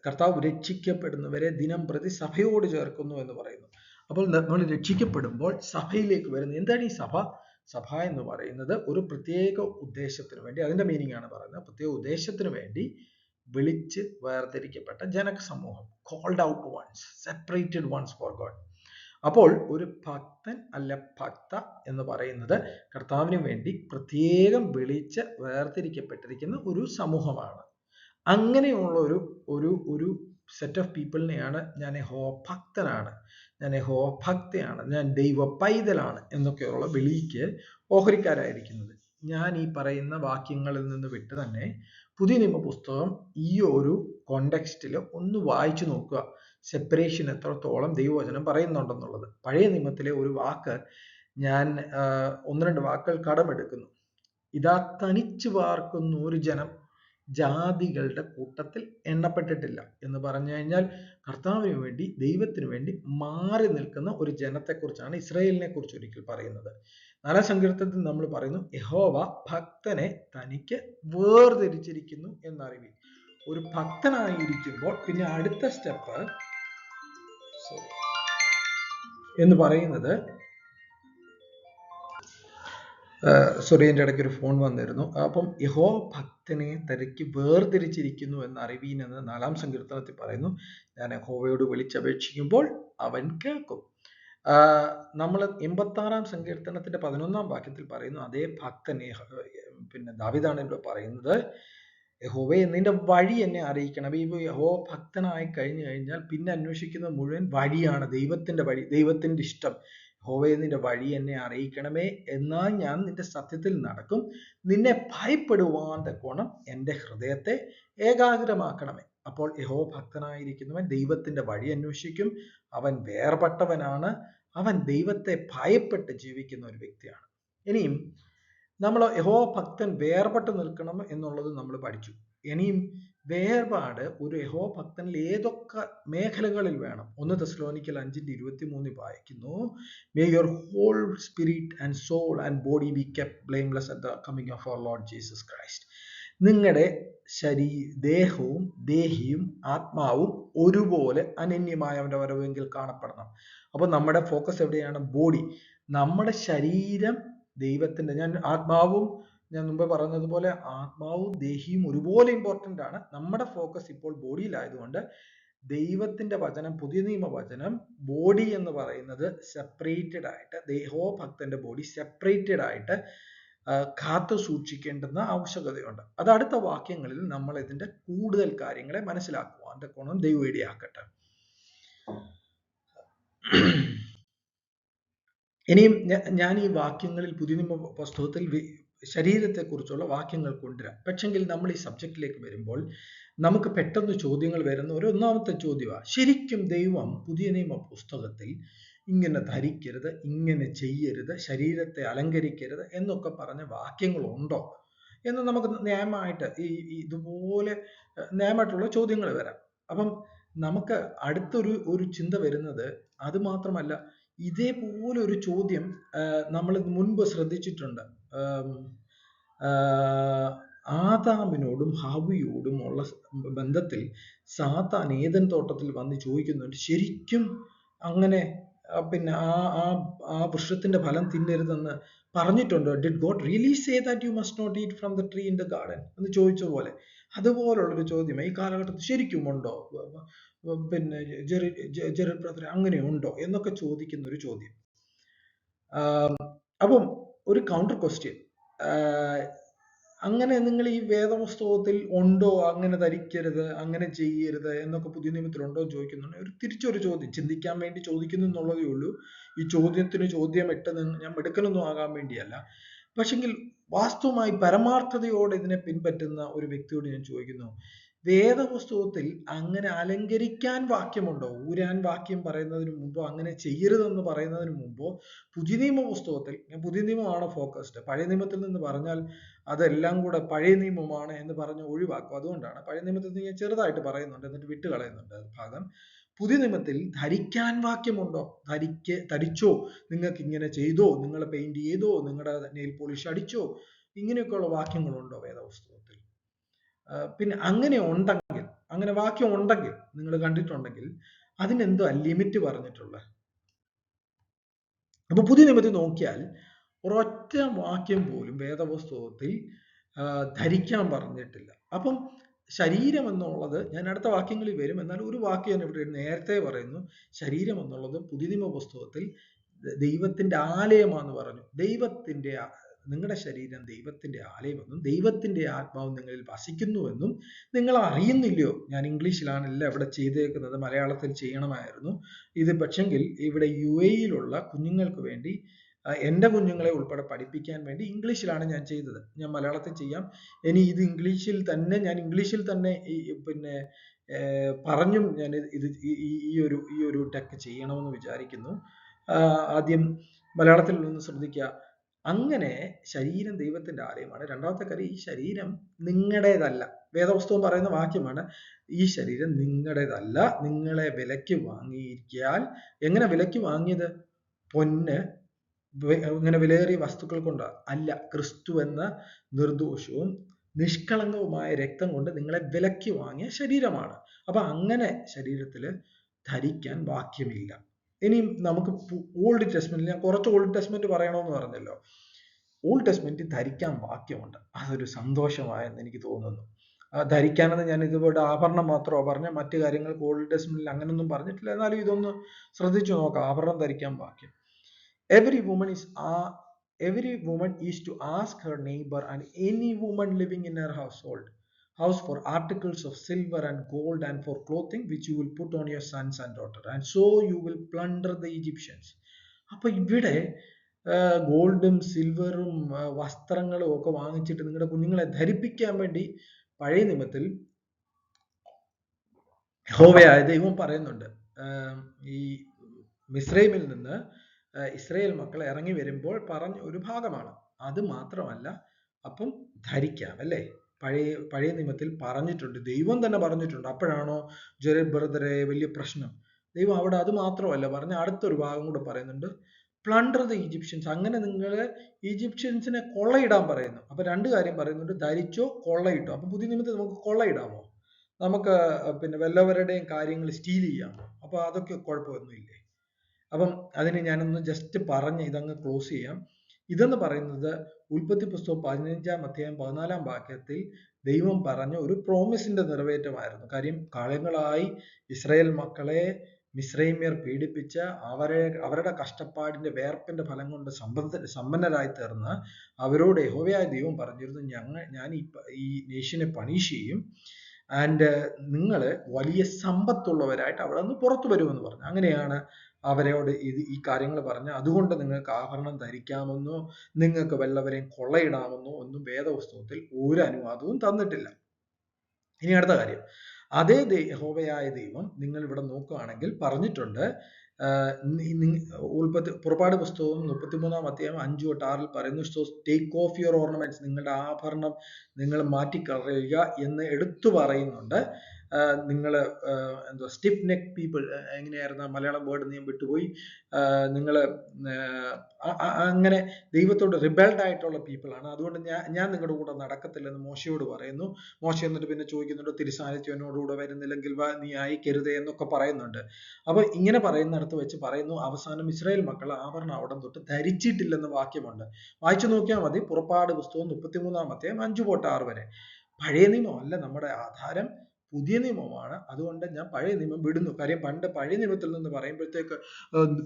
കർത്താവ് രക്ഷിക്കപ്പെടുന്നവരെ ദിനം പ്രതി സഭയോട് ചേർക്കുന്നു എന്ന് പറയുന്നു. അപ്പോൾ നമ്മൾ രക്ഷിക്കപ്പെടുമ്പോൾ സഭയിലേക്ക് വരുന്നു. എന്താണ് ഈ സഭ? സഭ എന്ന് പറയുന്നത് ഒരു പ്രത്യേക ഉദ്ദേശത്തിന് വേണ്ടി, അതിന്റെ മീനിങ് ആണ് പറയുന്നത്, പ്രത്യേക ഉദ്ദേശത്തിന് വേണ്ടി വിളിച്ച് വേർതിരിക്കപ്പെട്ട ജനസമൂഹം, called out ones, separated ones for God. അപ്പോൾ ഒരു ഭക്തൻ അല്ല ഭക്ത എന്ന് പറയുന്നത് കർത്താവിന് വേണ്ടി പ്രത്യേകം വിളിച്ച് വേർതിരിക്കപ്പെട്ടിരിക്കുന്ന ഒരു സമൂഹമാണ്. അങ്ങനെയുള്ള ഒരു സെറ്റ് ഓഫ് പീപ്പിളിനെയാണ് ഞാൻ ഭക്തനാണ്, ഞാൻ ഭക്തയാണ്, ഞാൻ ദൈവ പൈതലാണ് എന്നൊക്കെയുള്ള വിളിക്ക് ഓഹരിക്കാരായിരിക്കുന്നത്. ഞാൻ ഈ പറയുന്ന വാക്യങ്ങളിൽ നിന്ന് വിട്ട് തന്നെ പുതിയ നിയമ പുസ്തകം ഈ ഒരു കോണ്ടെക്സ്റ്റിൽ ഒന്ന് വായിച്ചു നോക്കുക, സെപ്പറേഷൻ എത്രത്തോളം ദൈവവചനം പറയുന്നുണ്ടെന്നുള്ളത്. പഴയ നിയമത്തിലെ ഒരു വാക്ക് ഞാൻ 1-2 വാക്കുകൾ കടമെടുക്കുന്നു. ഇതാ തനിച്ചു പാർക്കുന്ന ഒരു ജനം ജാതികളുടെ കൂട്ടത്തിൽ എണ്ണപ്പെട്ടിട്ടില്ല എന്ന് പറഞ്ഞു കഴിഞ്ഞാൽ കർത്താവിന് വേണ്ടി, ദൈവത്തിന് വേണ്ടി മാറി നിൽക്കുന്ന ഒരു ജനത്തെക്കുറിച്ചാണ്, ഇസ്രായേലിനെ കുറിച്ച് ഒരിക്കൽ പറയുന്നത്. 4-ാം സങ്കീർത്തനത്തിൽ നമ്മൾ പറയുന്നു, യഹോവ ഭക്തനെ തനിക്ക് വേർതിരിച്ചിരിക്കുന്നു എന്നറിവിൻ. ഒരു ഭക്തനായിരിക്കുമ്പോൾ പിന്നെ അടുത്ത സ്റ്റെപ്പ് എന്ന് പറയുന്നത്, എൻ്റെ ഇടയ്ക്ക് ഒരു ഫോൺ വന്നിരുന്നു. അപ്പം യഹോവ ഭക്തനെ തനിക്ക് വേർതിരിച്ചിരിക്കുന്നു എന്ന് അറിവീൻ എന്ന് 4-ാം സങ്കീർത്തനത്തിൽ പറയുന്നു. ഞാൻ യഹോവയോട് വിളിച്ചപേക്ഷിക്കുമ്പോൾ അവൻ കേൾക്കും. നമ്മൾ 86-ാം സങ്കീർത്തനത്തിന്റെ 11-ാം വാക്യത്തിൽ പറയുന്നു, അതേ ഭക്തനെ, പിന്നെ ദാവീദാണ് ഇവിടെ പറയുന്നത്, യഹോവേ നിന്റെ വഴി എന്നെ അറിയിക്കണം. ഈ യഹോവ ഭക്തനായി കഴിഞ്ഞു കഴിഞ്ഞാൽ പിന്നെ അന്വേഷിക്കുന്നത് മുഴുവൻ വഴിയാണ്, ദൈവത്തിന്റെ വഴി, ദൈവത്തിന്റെ ഇഷ്ടം. യഹോവേ നിന്റെ വഴി എന്നെ അറിയിക്കണമേ, എന്നാൽ ഞാൻ നിന്റെ സത്യത്തിൽ നടക്കും. നിന്നെ ഭയപ്പെടുവാൻ തക്കോണം എൻ്റെ ഹൃദയത്തെ ഏകാഗ്രമാക്കണമേ. അപ്പോൾ യഹോവ ഭക്തനായിരിക്കുന്നവൻ ദൈവത്തിന്റെ വഴി അന്വേഷിക്കും. അവൻ വേർപെട്ടവനാണ്, അവൻ ദൈവത്തെ ഭയപ്പെട്ട് ജീവിക്കുന്ന ഒരു വ്യക്തിയാണ്. ഇനിയും നമ്മൾ യഹോവ ഭക്തൻ വേർപെട്ട് നിൽക്കണം എന്നുള്ളത് നമ്മൾ പഠിച്ചു. ഇനിയും വേർപാട് ഒരു യഹോവ ഭക്തനിൽ ഏതൊക്കെ മേഖലകളിൽ വേണം? 1 തെസ്സലോനിക്കർ 5:23 വായിക്കുന്നു, may your whole spirit and soul and body be kept blameless at the coming of our Lord Jesus Christ. നിങ്ങളുടെ ദേഹവും ദേഹിയും ആത്മാവും ഒരുപോലെ അനന്യമായ അവന്റെ വരവെങ്കിൽ കാണപ്പെടണം. അപ്പൊ നമ്മുടെ ഫോക്കസ് എവിടെയാണ്? ബോഡി. നമ്മുടെ ശരീരം ദൈവത്തിന്റെ, ഞാൻ മുമ്പ് പറഞ്ഞതുപോലെ ആത്മാവും ദേഹിയും ഒരുപോലെ ഇമ്പോർട്ടൻ്റ് ആണ്. നമ്മുടെ ഫോക്കസ് ഇപ്പോൾ ബോഡിയിലായതുകൊണ്ട് ദൈവത്തിന്റെ വചനം, പുതിയ നിയമ വചനം, ബോഡി എന്ന് പറയുന്നത് സെപ്പറേറ്റഡ് ആയിട്ട്, ദേഹോഭക്തന്റെ ബോഡി സെപ്പറേറ്റഡ് ആയിട്ട് കാത്തു സൂക്ഷിക്കേണ്ടുന്ന ആവശ്യകതയുണ്ട്. അത് അടുത്ത വാക്യങ്ങളിൽ നമ്മൾ ഇതിന്റെ കൂടുതൽ കാര്യങ്ങളെ മനസ്സിലാക്കുവാൻ തക്കോണം ദൈവം ഇടയാക്കട്ടെ. ഇനിയും ഞാൻ ഈ വാക്യങ്ങളിൽ പുതിയ നിയമ പുസ്തകത്തിൽ ശരീരത്തെക്കുറിച്ചുള്ള വാക്യങ്ങൾ കൊണ്ടുവരാം. പക്ഷെങ്കിൽ നമ്മൾ ഈ സബ്ജക്റ്റിലേക്ക് വരുമ്പോൾ നമുക്ക് പെട്ടെന്ന് ചോദ്യങ്ങൾ വരുന്ന ഒരു ഒന്നാമത്തെ ചോദ്യമാണ്, ശരിക്കും ദൈവം പുതിയ നിയമ പുസ്തകത്തിൽ ഇങ്ങനെ ധരിക്കരുത്, ഇങ്ങനെ ചെയ്യരുത്, ശരീരത്തെ അലങ്കരിക്കരുത് എന്നൊക്കെ പറഞ്ഞ വാക്യങ്ങളുണ്ടോ എന്ന് നമുക്ക് ന്യായമായിട്ട് ഇതുപോലെ ന്യായമായിട്ടുള്ള ചോദ്യങ്ങൾ വരാം. അപ്പം നമുക്ക് അടുത്തൊരു ചിന്ത വരുന്നത്, അത് മാത്രമല്ല, ഇതേപോലെ ഒരു ചോദ്യം നമ്മൾ മുൻപ് ശ്രദ്ധിച്ചിട്ടുണ്ട്. ആദാമിനോടും ഹവ്വയോടും ഉള്ള ബന്ധത്തിൽ സാത്താൻ ഏദൻ തോട്ടത്തിൽ വന്ന് ചോദിക്കുന്നുണ്ട്, ശരിക്കും അങ്ങനെ പിന്നെ ആ വൃക്ഷത്തിന്റെ ഫലം തിന്നരുതെന്ന് പറഞ്ഞിട്ടുണ്ടോ? Did God really say that you must not eat from the tree in the garden എന്ന് ചോദിച്ച പോലെ അതുപോലുള്ളൊരു ചോദ്യം ഈ കാലഘട്ടത്തിൽ ശരിക്കും ഉണ്ടോ? പിന്നെ ജെറി ബ്രദർ അങ്ങനെ ഉണ്ടോ എന്നൊക്കെ ചോദിക്കുന്ന ഒരു ചോദ്യം. അപ്പം ഒരു കൗണ്ടർ ക്വസ്റ്റ്യൻ, അങ്ങനെ നിങ്ങൾ ഈ വേദപുസ്തകത്തിൽ ഉണ്ടോ അങ്ങനെ ധരിക്കരുത്, അങ്ങനെ ചെയ്യരുത് എന്നൊക്കെ പുതിയ നിയമത്തിലുണ്ടോ എന്ന് ചോദിക്കുന്നുണ്ട്. ഒരു തിരിച്ചൊരു ചോദ്യം ചിന്തിക്കാൻ വേണ്ടി ചോദിക്കുന്നു എന്നുള്ളതേ ഉള്ളൂ. ഈ ചോദ്യത്തിന് ചോദ്യം ഇട്ട് ഞാൻ മിടുക്കനൊന്നും ആകാൻ വേണ്ടിയല്ല. പക്ഷെങ്കിൽ വാസ്തവമായി പരമാർത്ഥതയോടെ ഇതിനെ പിൻപറ്റുന്ന ഒരു വ്യക്തിയോട് ഞാൻ ചോദിക്കുന്നു, വേദപുസ്തകത്തിൽ അങ്ങനെ അലങ്കരിക്കാൻ വാക്യമുണ്ടോ? ഊരാൻ വാക്യം പറയുന്നതിന് മുമ്പോ അങ്ങനെ ചെയ്യരുതെന്ന് പറയുന്നതിന് മുമ്പോ പുതിയ നിയമ പുസ്തകത്തിൽ, ഞാൻ പുതിയ നിയമമാണ് ഫോക്കസ്ഡ്, പഴയ നിയമത്തിൽ നിന്ന് പറഞ്ഞാൽ അതെല്ലാം കൂടെ പഴയ നിയമമാണ് എന്ന് പറഞ്ഞ് ഒഴിവാക്കും. അതുകൊണ്ടാണ് പഴയ നിയമത്തിൽ നിന്ന് ഞാൻ ചെറുതായിട്ട് പറയുന്നുണ്ട് എന്നിട്ട് വിട്ട് കളയുന്നുണ്ട് ഭാഗം. പുതിയ നിയമത്തിൽ ധരിക്കാൻ വാക്യമുണ്ടോ? ധരിച്ചോ, നിങ്ങൾക്ക് ഇങ്ങനെ ചെയ്തോ, നിങ്ങൾ പെയിന്റ് ചെയ്തോ, നിങ്ങളുടെ നെയിൽ പോളിഷ് അടിച്ചോ, ഇങ്ങനെയൊക്കെയുള്ള വാക്യങ്ങളുണ്ടോ വേദപുസ്തകത്തിൽ? പിന്നെ അങ്ങനെ ഉണ്ടെങ്കിൽ, അങ്ങനെ വാക്യം ഉണ്ടെങ്കിൽ, നിങ്ങൾ കണ്ടിട്ടുണ്ടെങ്കിൽ അതിനെന്തോ ലിമിറ്റ് പറഞ്ഞിട്ടുള്ളത്? അപ്പൊ പുതിയ നിയമത്തിൽ നോക്കിയാൽ ഒരൊറ്റ വാക്യം പോലും വേദപുസ്തകത്തിൽ ധരിക്കാൻ പറഞ്ഞിട്ടില്ല. അപ്പം ശരീരം എന്നുള്ളത്, ഞാൻ അടുത്ത വാക്യങ്ങളിൽ വരും, എന്നാൽ ഒരു വാക്യം ഞാൻ ഇവിടെ നേരത്തെ പറയുന്നു. ശരീരം എന്നുള്ളത് പുതിയ നിയമ പുസ്തകത്തിൽ ദൈവത്തിന്റെ ആലയമാണെന്ന് പറഞ്ഞു. നിങ്ങളുടെ ശരീരം ദൈവത്തിന്റെ ആലയമെന്നും ദൈവത്തിന്റെ ആത്മാവ് നിങ്ങളിൽ വസിക്കുന്നുവെന്നും നിങ്ങൾ അറിയുന്നില്ലയോ? ഞാൻ ഇംഗ്ലീഷിലാണല്ല ഇവിടെ ചെയ്തേക്കുന്നത്, മലയാളത്തിൽ ചെയ്യണമായിരുന്നു ഇത്. പക്ഷെങ്കിൽ ഇവിടെ UAE-യിലുള്ള കുഞ്ഞുങ്ങൾക്ക് വേണ്ടി, എൻ്റെ കുഞ്ഞുങ്ങളെ ഉൾപ്പെടെ പഠിപ്പിക്കാൻ വേണ്ടി ഇംഗ്ലീഷിലാണ് ഞാൻ ചെയ്തത്. ഞാൻ മലയാളത്തിൽ ചെയ്യാം. ഇനി ഇത് ഇംഗ്ലീഷിൽ തന്നെ പിന്നെ പറഞ്ഞും ഞാൻ ഇത് ഈ ഒരു ടെക്ക് ചെയ്യണമെന്ന് വിചാരിക്കുന്നു. ആദ്യം മലയാളത്തിൽ നിന്ന് ശ്രദ്ധിക്കുക. അങ്ങനെ ശരീരം ദൈവത്തിന്റെ ആലയമാണ്. രണ്ടാമത്തെ കാര്യം, ഈ ശരീരം നിങ്ങളുടേതല്ല. വേദപുസ്തകം പറയുന്ന വാക്യമാണ്, ഈ ശരീരം നിങ്ങളുടേതല്ല, നിങ്ങളെ വിലയ്ക്ക് വാങ്ങിയിരിക്കാൻ. എങ്ങനെ വിലയ്ക്ക് വാങ്ങിയത്? പൊന്ന്, ഇങ്ങനെ വിലയേറിയ വസ്തുക്കൾ കൊണ്ട് അല്ല, ക്രിസ്തു എന്ന നിർദോഷവും നിഷ്കളങ്കവുമായ രക്തം കൊണ്ട് നിങ്ങളെ വിലയ്ക്ക് വാങ്ങിയ ശരീരമാണ്. അപ്പൊ അങ്ങനെ ശരീരത്തില് ധരിക്കാൻ വാക്യമില്ല. ഇനി നമുക്ക് ഓൾഡ് ടെസ്റ്റ്മെന്റിൽ, ഞാൻ കുറച്ച് ഓൾഡ് ടെസ്റ്റ്മെന്റ് പറയണമെന്ന് പറഞ്ഞല്ലോ, ഓൾഡ് ടെസ്റ്റ്മെന്റിൽ ധരിക്കാൻ വാക്യമുണ്ട്. അതൊരു സന്തോഷമായെന്ന് എനിക്ക് തോന്നുന്നു. ധരിക്കാനെന്ന് ഞാൻ ഇതുപോലെ ആഭരണം മാത്രമോ പറഞ്ഞ, മറ്റു കാര്യങ്ങൾക്ക് ഓൾഡ് ടെസ്റ്റ്മെന്റിൽ അങ്ങനൊന്നും പറഞ്ഞിട്ടില്ല. എന്നാലും ഇതൊന്ന് ശ്രദ്ധിച്ചു നോക്കാം. ആഭരണം ധരിക്കാൻ വാക്യം. Every woman is to ask her neighbor and any woman living in her house for articles of silver and gold and for clothing which you will put on your sons and daughters, and so you will plunder the Egyptians. അപ്പൊ ഇവിടെ ഗോൾഡും സിൽവറും വസ്ത്രങ്ങളും ഒക്കെ വാങ്ങിച്ചിട്ട് നിങ്ങളുടെ കുഞ്ഞുങ്ങളെ ധരിപ്പിക്കാൻ വേണ്ടി പഴയ നിയമത്തിൽ യഹോവയായ ദൈവം പറയുന്നുണ്ട്. ഈ മിസ്രൈമിൽ നിന്ന് ഇസ്രായേൽ മക്കൾ ഇറങ്ങി വരുമ്പോൾ പറഞ്ഞ ഒരു ഭാഗമാണ്. അത് മാത്രമല്ല, അപ്പം ധരിക്കാം അല്ലേ? പഴയ നിയമത്തിൽ പറഞ്ഞിട്ടുണ്ട്, ദൈവം തന്നെ പറഞ്ഞിട്ടുണ്ട്. അപ്പോഴാണോ ജെറി ബ്രദറെ വലിയ പ്രശ്നം? ദൈവം അവിടെ അത് മാത്രമല്ല പറഞ്ഞ, അടുത്തൊരു ഭാഗം കൂടെ പറയുന്നുണ്ട്, പ്ലണ്ടർ ദ ഈജിപ്ഷ്യൻസ്. അങ്ങനെ നിങ്ങൾ ഈജിപ്ഷ്യൻസിനെ കൊള്ളയിടാൻ പറയുന്നു. അപ്പൊ രണ്ട് കാര്യം പറയുന്നുണ്ട്, ധരിച്ചോ കൊള്ളയിട്ടോ. അപ്പൊ പുതിയ നിയമത്തിൽ നമുക്ക് കൊള്ളയിടാമോ? നമുക്ക് പിന്നെ വല്ലവരുടെയും കാര്യങ്ങൾ സ്റ്റീൽ ചെയ്യാമോ? അപ്പൊ അതൊക്കെ കുഴപ്പമൊന്നുമില്ലേ? അപ്പം അതിന് ഞാനൊന്ന് ജസ്റ്റ് പറഞ്ഞ് ഇതങ്ങ് ക്ലോസ് ചെയ്യാം. ഇതെന്ന് പറയുന്നത് ഉൽപ്പത്തി പുസ്തകം 15-ാം അധ്യായം 14-ാം വാക്യത്തിൽ ദൈവം പറഞ്ഞ ഒരു പ്രോമിസിന്റെ നിറവേറ്റമായിരുന്നു. കാര്യം, കാലങ്ങളായി ഇസ്രായേൽ മക്കളെ മിസ്രൈമ്യർ പീഡിപ്പിച്ച് അവരുടെ കഷ്ടപ്പാടിന്റെ വേർപ്പിന്റെ ഫലം കൊണ്ട് സമ്പന്നരായി തീർന്ന് അവരോട് യഹോവയായ ദൈവം പറഞ്ഞിരുന്നു, ഞാൻ ഈ നേഷനെ പണിഷ് ചെയ്യും, ആൻഡ് നിങ്ങൾ വലിയ സമ്പത്തുള്ളവരായിട്ട് അവിടെ നിന്ന് പുറത്തു വരുമെന്ന് പറഞ്ഞു. അങ്ങനെയാണ് അവരോട് ഈ കാര്യങ്ങൾ പറഞ്ഞ്, അതുകൊണ്ട് നിങ്ങൾക്ക് ആഭരണം ധരിക്കാമെന്നോ നിങ്ങൾക്ക് വല്ലവരെയും കൊള്ളയിടാമെന്നോ ഒന്നും വേദപുസ്തകത്തിൽ ഒരു അനുവാദവും തന്നിട്ടില്ല. ഇനി അടുത്ത കാര്യം, അതേ യഹോവയായ ദൈവം നിങ്ങൾ ഇവിടെ നോക്കുകയാണെങ്കിൽ പറഞ്ഞിട്ടുണ്ട്, പുറപ്പാട് പുസ്തകം 33-ാം അധ്യായം 5-6 പറയുന്നു, so take off your ornaments, നിങ്ങളുടെ ആഭരണം നിങ്ങൾ മാറ്റിക്കളയുക എന്ന് എടുത്തു പറയുന്നുണ്ട്. നിങ്ങൾ എന്തോ സ്റ്റിഫ് നെക്ക് പീപ്പിൾ, എങ്ങനെയായിരുന്നു മലയാളം വേർഡ് ഞാൻ വിട്ടുപോയി, നിങ്ങൾ അങ്ങനെ ദൈവത്തോട് റിബൽഡ് ആയിട്ടുള്ള പീപ്പിളാണ്, അതുകൊണ്ട് ഞാൻ നിങ്ങളുടെ കൂടെ നടക്കത്തില്ലെന്ന് മോശയോട് പറയുന്നു. മോശ എന്നിട്ട് പിന്നെ ചോദിക്കുന്നുണ്ട്, തിരുസാന്നിധ്യം എന്നോടുകൂടെ വരുന്നില്ലെങ്കിൽ നീ അയക്കരുതേ എന്നൊക്കെ പറയുന്നുണ്ട്. അപ്പൊ ഇങ്ങനെ പറയുന്നിടത്ത് വെച്ച് പറയുന്നു, അവസാനം ഇസ്രായേൽ മക്കൾ ആവരണം അവിടം തൊട്ട് ധരിച്ചിട്ടില്ലെന്ന് വാക്യമുണ്ട്. വായിച്ചു നോക്കിയാൽ മതി, പുറപ്പാട് പുസ്തകം 33-ാം അധ്യായം 5-6 വരെ. പഴയ നിയമം അല്ല നമ്മുടെ ആധാരം, പുതിയ നിയമമാണ്. അതുകൊണ്ട് ഞാൻ പഴയ നിയമം വിടുന്നു. കാര്യം പണ്ട് പഴയ നിയമത്തിൽ നിന്ന് പറയുമ്പോഴത്തേക്ക്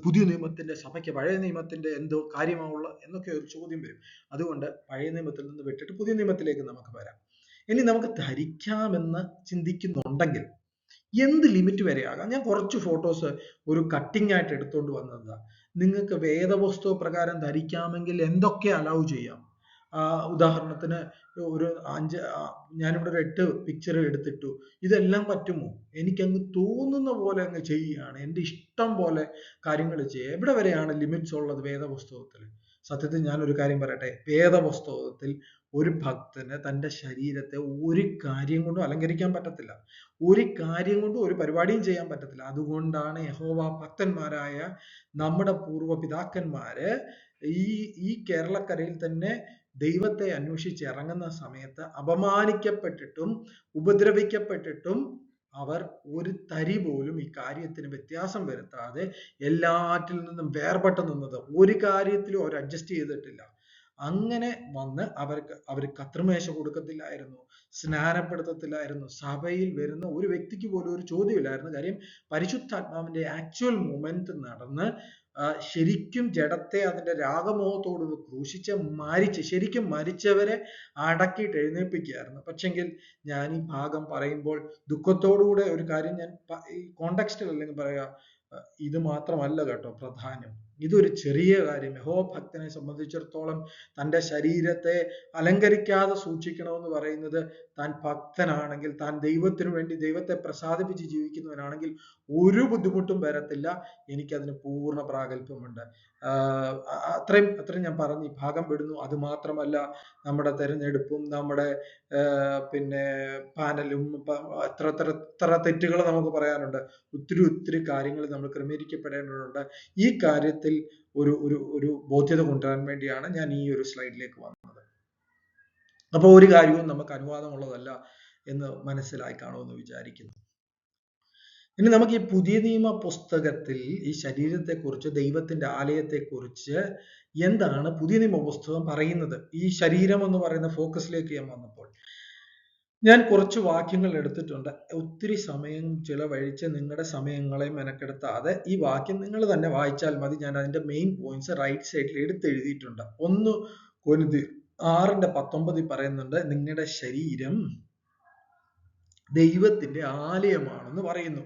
പുതിയ നിയമത്തിന്റെ സഭയ്ക്ക് പഴയ നിയമത്തിന്റെ എന്തോ കാര്യമാവുള്ള എന്നൊക്കെ ഒരു ചോദ്യം വരും. അതുകൊണ്ട് പഴയ നിയമത്തിൽ നിന്ന് വിട്ടിട്ട് പുതിയ നിയമത്തിലേക്ക് നമുക്ക് വരാം. ഇനി നമുക്ക് ധരിക്കാമെന്ന് ചിന്തിക്കുന്നുണ്ടെങ്കിൽ എന്ത് ലിമിറ്റ് വരെ ആകാം. ഞാൻ കുറച്ച് ഫോട്ടോസ് ഒരു കട്ടിംഗ് ആയിട്ട് എടുത്തുകൊണ്ട് വന്നതാ. നിങ്ങൾക്ക് വേദപുസ്തക പ്രകാരം ധരിക്കാമെങ്കിൽ എന്തൊക്കെ അലൗ ചെയ്യാം. ഉദാഹരണത്തിന് ഒരു ഞാനിവിടെ ഒരു 8 പിക്ചർ എടുത്തിട്ടു. ഇതെല്ലാം പറ്റുമോ? എനിക്കങ്ങ് തോന്നുന്ന പോലെ അങ്ങ് ചെയ്യുകയാണ്, എൻ്റെ ഇഷ്ടം പോലെ കാര്യങ്ങൾ ചെയ്യുക. എവിടെ വരെയാണ് ലിമിറ്റ്സ് ഉള്ളത് വേദപുസ്തകത്തിൽ? സത്യത്തിൽ ഞാനൊരു കാര്യം പറയട്ടെ, വേദപുസ്തകത്തിൽ ഒരു ഭക്തന് തൻ്റെ ശരീരത്തെ ഒരു കാര്യം കൊണ്ടും അലങ്കരിക്കാൻ പറ്റത്തില്ല, ഒരു കാര്യം കൊണ്ടും ഒരു പരിപാടിയും ചെയ്യാൻ പറ്റത്തില്ല. അതുകൊണ്ടാണ് യഹോവ ഭക്തന്മാരായ നമ്മുടെ പൂർവ്വ പിതാക്കന്മാര് ഈ കേരളക്കരയിൽ തന്നെ ദൈവത്തെ അന്വേഷിച്ച് ഇറങ്ങുന്ന സമയത്ത് അപമാനിക്കപ്പെട്ടിട്ടും ഉപദ്രവിക്കപ്പെട്ടിട്ടും അവർ ഒരു തരി പോലും ഈ കാര്യത്തിന് വ്യത്യാസം വരുത്താതെ എല്ലാറ്റിൽ നിന്നും വേർപെട്ട് നിന്നത്. ഒരു കാര്യത്തിലും അവർ അഡ്ജസ്റ്റ് ചെയ്തിട്ടില്ല. അങ്ങനെ വന്ന് അവർ കത്രിമേശ കൊടുക്കത്തില്ലായിരുന്നു, സ്നാനപ്പെടുത്തത്തില്ലായിരുന്നു, സഭയിൽ വരുന്ന ഒരു വ്യക്തിക്ക് പോലും ഒരു ചോദ്യമില്ലായിരുന്നു. കാര്യം പരിശുദ്ധാത്മാവിന്റെ ആക്ച്വൽ മൂവ്മെന്റ് നടന്ന് ശരിക്കും ജഡത്തെ അതിന്റെ രാഗമോഹത്തോട് ക്രൂശിച്ച് ശരിക്കും മരിച്ചവരെ അടക്കിയിട്ട് എഴുന്നേൽപ്പിക്കുകയായിരുന്നു. പക്ഷെങ്കിൽ ഞാൻ ഈ ഭാഗം പറയുമ്പോൾ ദുഃഖത്തോടുകൂടെ ഒരു കാര്യം ഞാൻ ഈ കോണ്ടെക്സ്റ്റിൽ അല്ലെങ്കിൽ പറയാ, ഇത് മാത്രമല്ല കേട്ടോ പ്രധാനം. ഇതൊരു ചെറിയ കാര്യം. യഹോവ ഭക്തനെ സംബന്ധിച്ചിടത്തോളം തൻ്റെ ശരീരത്തെ അലങ്കരിക്കാതെ സൂക്ഷിക്കണമെന്ന് പറയുന്നത്, താൻ ഭക്തനാണെങ്കിൽ, താൻ ദൈവത്തിനു വേണ്ടി ദൈവത്തെ പ്രസാദിപ്പിച്ച് ജീവിക്കുന്നവനാണെങ്കിൽ ഒരു ബുദ്ധിമുട്ടും വരത്തില്ല. എനിക്കതിന് പൂർണ്ണ പ്രാഗൽഭ്യമുണ്ട്. അത്രയും ഞാൻ പറഞ്ഞു, ഈ ഭാഗം വിടുന്നു. അത് മാത്രമല്ല, നമ്മുടെ തെരഞ്ഞെടുപ്പും നമ്മുടെ പിന്നെ പാനലും എത്ര തെറ്റുകൾ നമുക്ക് പറയാനുണ്ട്. ഒത്തിരി കാര്യങ്ങൾ നമ്മൾ ക്രമീകരിക്കപ്പെടേണ്ടതുണ്ട്. ഈ കാര്യത്തിൽ ഒരു ബോധ്യത കൊണ്ടുവരാൻ വേണ്ടിയാണ് ഞാൻ ഈ ഒരു സ്ലൈഡിലേക്ക് വന്നത്. അപ്പൊ ഒരു കാര്യവും നമുക്ക് അനുവാദമുള്ളതല്ല എന്ന് മനസ്സിലായി കാണുമെന്ന് വിചാരിക്കുന്നു. ഇനി നമുക്ക് ഈ പുതിയ നിയമ പുസ്തകത്തിൽ ഈ ശരീരത്തെക്കുറിച്ച്, ദൈവത്തിന്റെ ആലയത്തെക്കുറിച്ച് എന്താണ് പുതിയ നിയമ പുസ്തകം പറയുന്നത്? ഈ ശരീരം എന്ന് പറയുന്ന ഫോക്കസിലേക്ക് ഞാൻ വന്നപ്പോൾ ഞാൻ കുറച്ച് വാക്യങ്ങൾ എടുത്തിട്ടുണ്ട്. ഒത്തിരി സമയം ചിലവഴിച്ച് നിങ്ങളുടെ സമയങ്ങളെ മെനക്കെടുത്താതെ ഈ വാക്യം നിങ്ങൾ തന്നെ വായിച്ചാൽ മതി. ഞാൻ അതിന്റെ മെയിൻ പോയിന്റ്സ് റൈറ്റ് സൈഡിൽ എടുത്തെഴുതിയിട്ടുണ്ട്. 1 കൊരിന്ത്യർ 6:19 പറയുന്നുണ്ട്, നിങ്ങളുടെ ശരീരം ദൈവത്തിന്റെ ആലയമാണെന്ന് പറയുന്നു.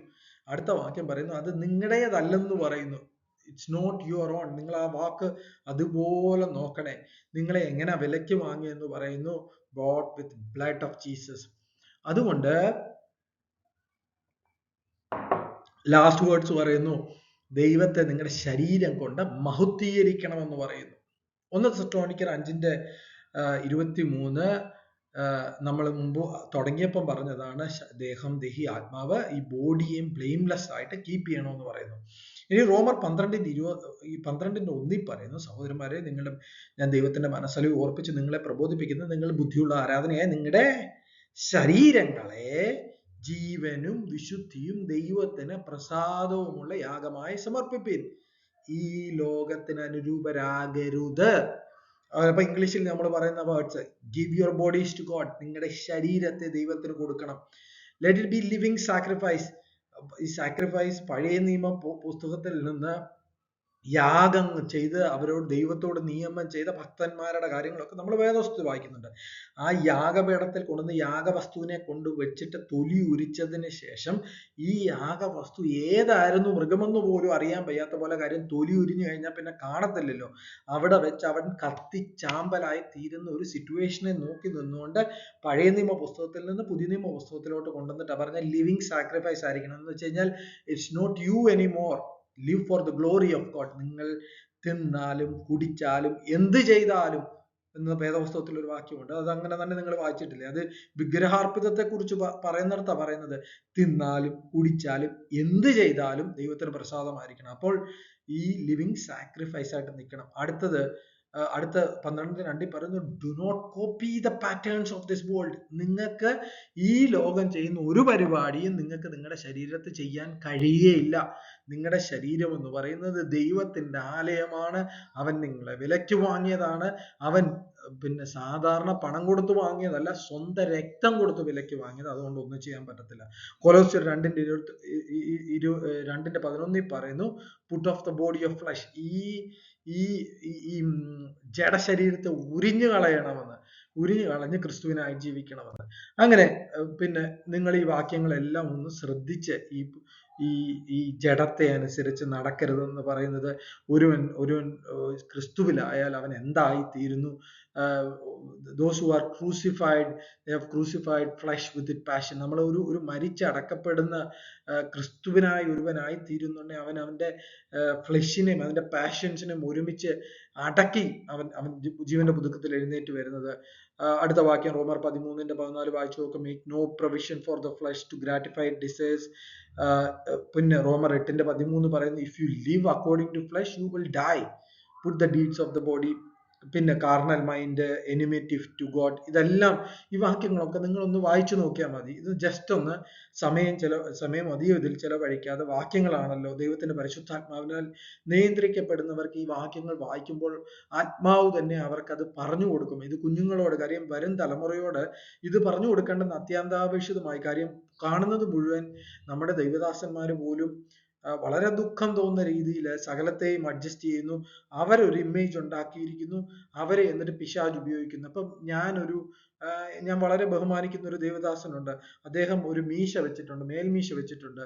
അടുത്ത വാക്യം പറയുന്നു, അത് നിങ്ങളുടേതല്ലെന്ന് പറയുന്നു. It's not your own. നിങ്ങൾ ആ വാക്ക് അതുപോലെ നോക്കണേ. നിങ്ങളെ എങ്ങനെ വിലയ്ക്ക് വാങ്ങി എന്ന് പറയുന്നു, bought with blood of Jesus. അതുകൊണ്ട് ലാസ്റ്റ് വേർഡ്സ് പറയുന്നു, ദൈവത്തെ നിങ്ങളുടെ ശരീരം കൊണ്ട് മഹത്വീകരിക്കണമെന്ന് പറയുന്നു. 1 തെസ്സലോനിക്കർ 5:23 നമ്മൾ മുമ്പ് തുടങ്ങിയപ്പം പറഞ്ഞതാണ്, ദേഹം, ദേഹി, ആത്മാവ്, ഈ ബോഡിയെയും ബ്ലെയിംലെസ് ആയിട്ട് കീപ്പ് ചെയ്യണമെന്ന് പറയുന്നു. ഇനി റോമർ 12:1 പറയുന്നു, സഹോദരന്മാരെ, ഞാൻ ദൈവത്തിന്റെ മനസ്സലിവ് ഓർപ്പിച്ച് നിങ്ങളെ പ്രബോധിപ്പിക്കുന്നത്, നിങ്ങൾ ബുദ്ധിയുള്ള ആരാധനയായ നിങ്ങളുടെ ശരീരങ്ങളെ ജീവനും വിശുദ്ധിയും ദൈവത്തിന് പ്രസാദവുമുള്ള യാഗമായി സമർപ്പിപ്പീൻ. ഈ ലോകത്തിന് അനുരൂപരാകരുത്. അപ്പൊ ഇംഗ്ലീഷിൽ നമ്മൾ പറയുന്ന words, give your bodies to God. നിങ്ങളുടെ ശരീരത്തെ ദൈവത്തിന് കൊടുക്കണം. Let it be living sacrifice. ഈ സാക്രിഫൈസ് പഴയ നിയമ പുസ്തകത്തിൽ നിന്ന് യാഗം ചെയ്ത് അവരോട് ദൈവത്തോട് നിയമം ചെയ്ത ഭക്തന്മാരുടെ കാര്യങ്ങളൊക്കെ നമ്മൾ വേദപുസ്തകത്തിൽ വായിക്കുന്നുണ്ട്. ആ യാഗപീഠത്തിൽ കൊണ്ടുവന്ന് യാഗവസ്തുവിനെ കൊണ്ടുവച്ചിട്ട് തൊലി ഉരിച്ചതിന് ശേഷം ഈ യാഗവസ്തു ഏതായിരുന്നു മൃഗമെന്ന് പോലും അറിയാൻ വയ്യാത്ത പോലെ, കാര്യം തൊലി ഉരിഞ്ഞു കഴിഞ്ഞാൽ പിന്നെ കാണത്തില്ലല്ലോ, അവിടെ വെച്ച് അവൻ കത്തിച്ചാമ്പലായി തീരുന്ന ഒരു സിറ്റുവേഷനെ നോക്കി നിന്നുകൊണ്ട് പഴയ നിയമ പുസ്തകത്തിൽ നിന്ന് പുതിയ നിയമ പുസ്തകത്തിലോട്ട് കൊണ്ടുവന്നിട്ട് പറഞ്ഞ ലിവിങ് സാക്രിഫൈസ് ആയിരിക്കണം എന്ന് വെച്ച് കഴിഞ്ഞാൽ, it's not you anymore, live for the glory of God. നിങ്ങൾ തിന്നാലും കുടിച്ചാലും എന്ത് ചെയ്താലും എന്ന വേദപുസ്തകത്തിൽ ഒരു വാക്യമുണ്ട്. അത് അങ്ങനെ തന്നെ നിങ്ങൾ വായിച്ചിട്ടില്ലേ? അത് വിഗ്രഹാർപ്പിതത്തെ കുറിച്ച് പറയുന്നിടത്താ പറയുന്നത്, തിന്നാലും കുടിച്ചാലും എന്ത് ചെയ്താലും ദൈവത്തിന് പ്രസാദമായിരിക്കണം. അപ്പോൾ ഈ ലിവിങ് സാക്രിഫൈസ് ആയിട്ട് നിൽക്കണം. അടുത്ത 12:2 പറയുന്നു, do not copy the patterns of this world. നിങ്ങൾക്ക് ഈ ലോകം ചെയ്യുന്ന ഒരു പരിപാടിയും നിങ്ങൾക്ക് നിങ്ങളുടെ ശരീരത്തിൽ ചെയ്യാൻ കഴിയുകയില്ല. നിങ്ങളുടെ ശരീരം എന്ന് പറയുന്നത് ദൈവത്തിന്റെ ആലയമാണ്. അവൻ നിങ്ങളെ വിലയ്ക്ക് വാങ്ങിയതാണ്. അവൻ പിന്നെ സാധാരണ പണം കൊടുത്ത് വാങ്ങിയതല്ല, സ്വന്തം രക്തം കൊടുത്ത് വിലയ്ക്ക് വാങ്ങിയത്. അതുകൊണ്ട് ഒന്നും ചെയ്യാൻ പറ്റത്തില്ല. കൊലോസ്യർ 2:11 പറയുന്നു, put off the body of flush. ഈ ജഡശരീരത്തെ ഉരിഞ്ഞു കളഞ്ഞ് ക്രിസ്തുവിനായി ജീവിക്കണമെന്ന്. അങ്ങനെ പിന്നെ നിങ്ങൾ ഈ വാക്യങ്ങളെല്ലാം ഒന്ന് ശ്രദ്ധിച്ച് ഈ ജഡത്തെ അനുസരിച്ച് നടക്കരുതെന്ന് പറയുന്നത്, ഒരുവൻ ക്രിസ്തുവിലായാൽ അവൻ എന്തായി തീരുന്നു? Those who are crucified, they have crucified flesh with its passion. നമ്മൾ ഒരു മരിച്ചടക്കപ്പെടുന്ന ക്രിസ്തുവിനായി ഒരുവനായി തീരുന്നുണ്ടെങ്കിൽ അവൻ അവന്റെ ഫ്ലഷിനെയും അവന്റെ പാഷൻസിനെയും ഒരുമിച്ച് അടക്കി അവൻ ജീവന്റെ പുതുക്കത്തിൽ എഴുന്നേറ്റ് വരുന്നത്. അടുത്ത വാക്യം റോമർ 13:14 വായിച്ചു നോക്കുക. Make no provision for the flesh to gratify desires. പിന്നെ റോമർ 8:13 പറയുന്നു, if you live according to flesh you will die. Put the deeds of the body. പിന്നെ carnal mind, enmity to God. ഇതെല്ലാം ഈ വാക്യങ്ങളൊക്കെ നിങ്ങളൊന്ന് വായിച്ചു നോക്കിയാൽ മതി. ഇത് ജസ്റ്റ് ഒന്ന് സമയം അധികം ഇതിൽ ചെലവഴിക്കാതെ, വാക്യങ്ങളാണല്ലോ, ദൈവത്തിന്റെ പരിശുദ്ധാത്മാവിനാൽ നിയന്ത്രിക്കപ്പെടുന്നവർക്ക് ഈ വാക്യങ്ങൾ വായിക്കുമ്പോൾ ആത്മാവ് തന്നെ അവർക്കത് പറഞ്ഞു കൊടുക്കും. ഇത് കുഞ്ഞുങ്ങളോട്, കാര്യം വരും തലമുറയോട് ഇത് പറഞ്ഞു കൊടുക്കേണ്ടെന്ന് അത്യന്താപേക്ഷിതമായി. കാര്യം കാണുന്നത് മുഴുവൻ നമ്മുടെ ദൈവദാസന്മാര് പോലും വളരെ ദുഃഖം തോന്നുന്ന രീതിയിൽ സകലത്തെയും അഡ്ജസ്റ്റ് ചെയ്യുന്നു. അവരൊരു ഇമേജ് ഉണ്ടാക്കിയിരിക്കുന്നു, അവരെ എന്നിട്ട് പിശാച് ഉപയോഗിക്കുന്നു. അപ്പം ഞാൻ വളരെ ബഹുമാനിക്കുന്ന ഒരു ദേവദാസനുണ്ട്. അദ്ദേഹം ഒരു മീശ വെച്ചിട്ടുണ്ട്, മേൽമീശ വെച്ചിട്ടുണ്ട്.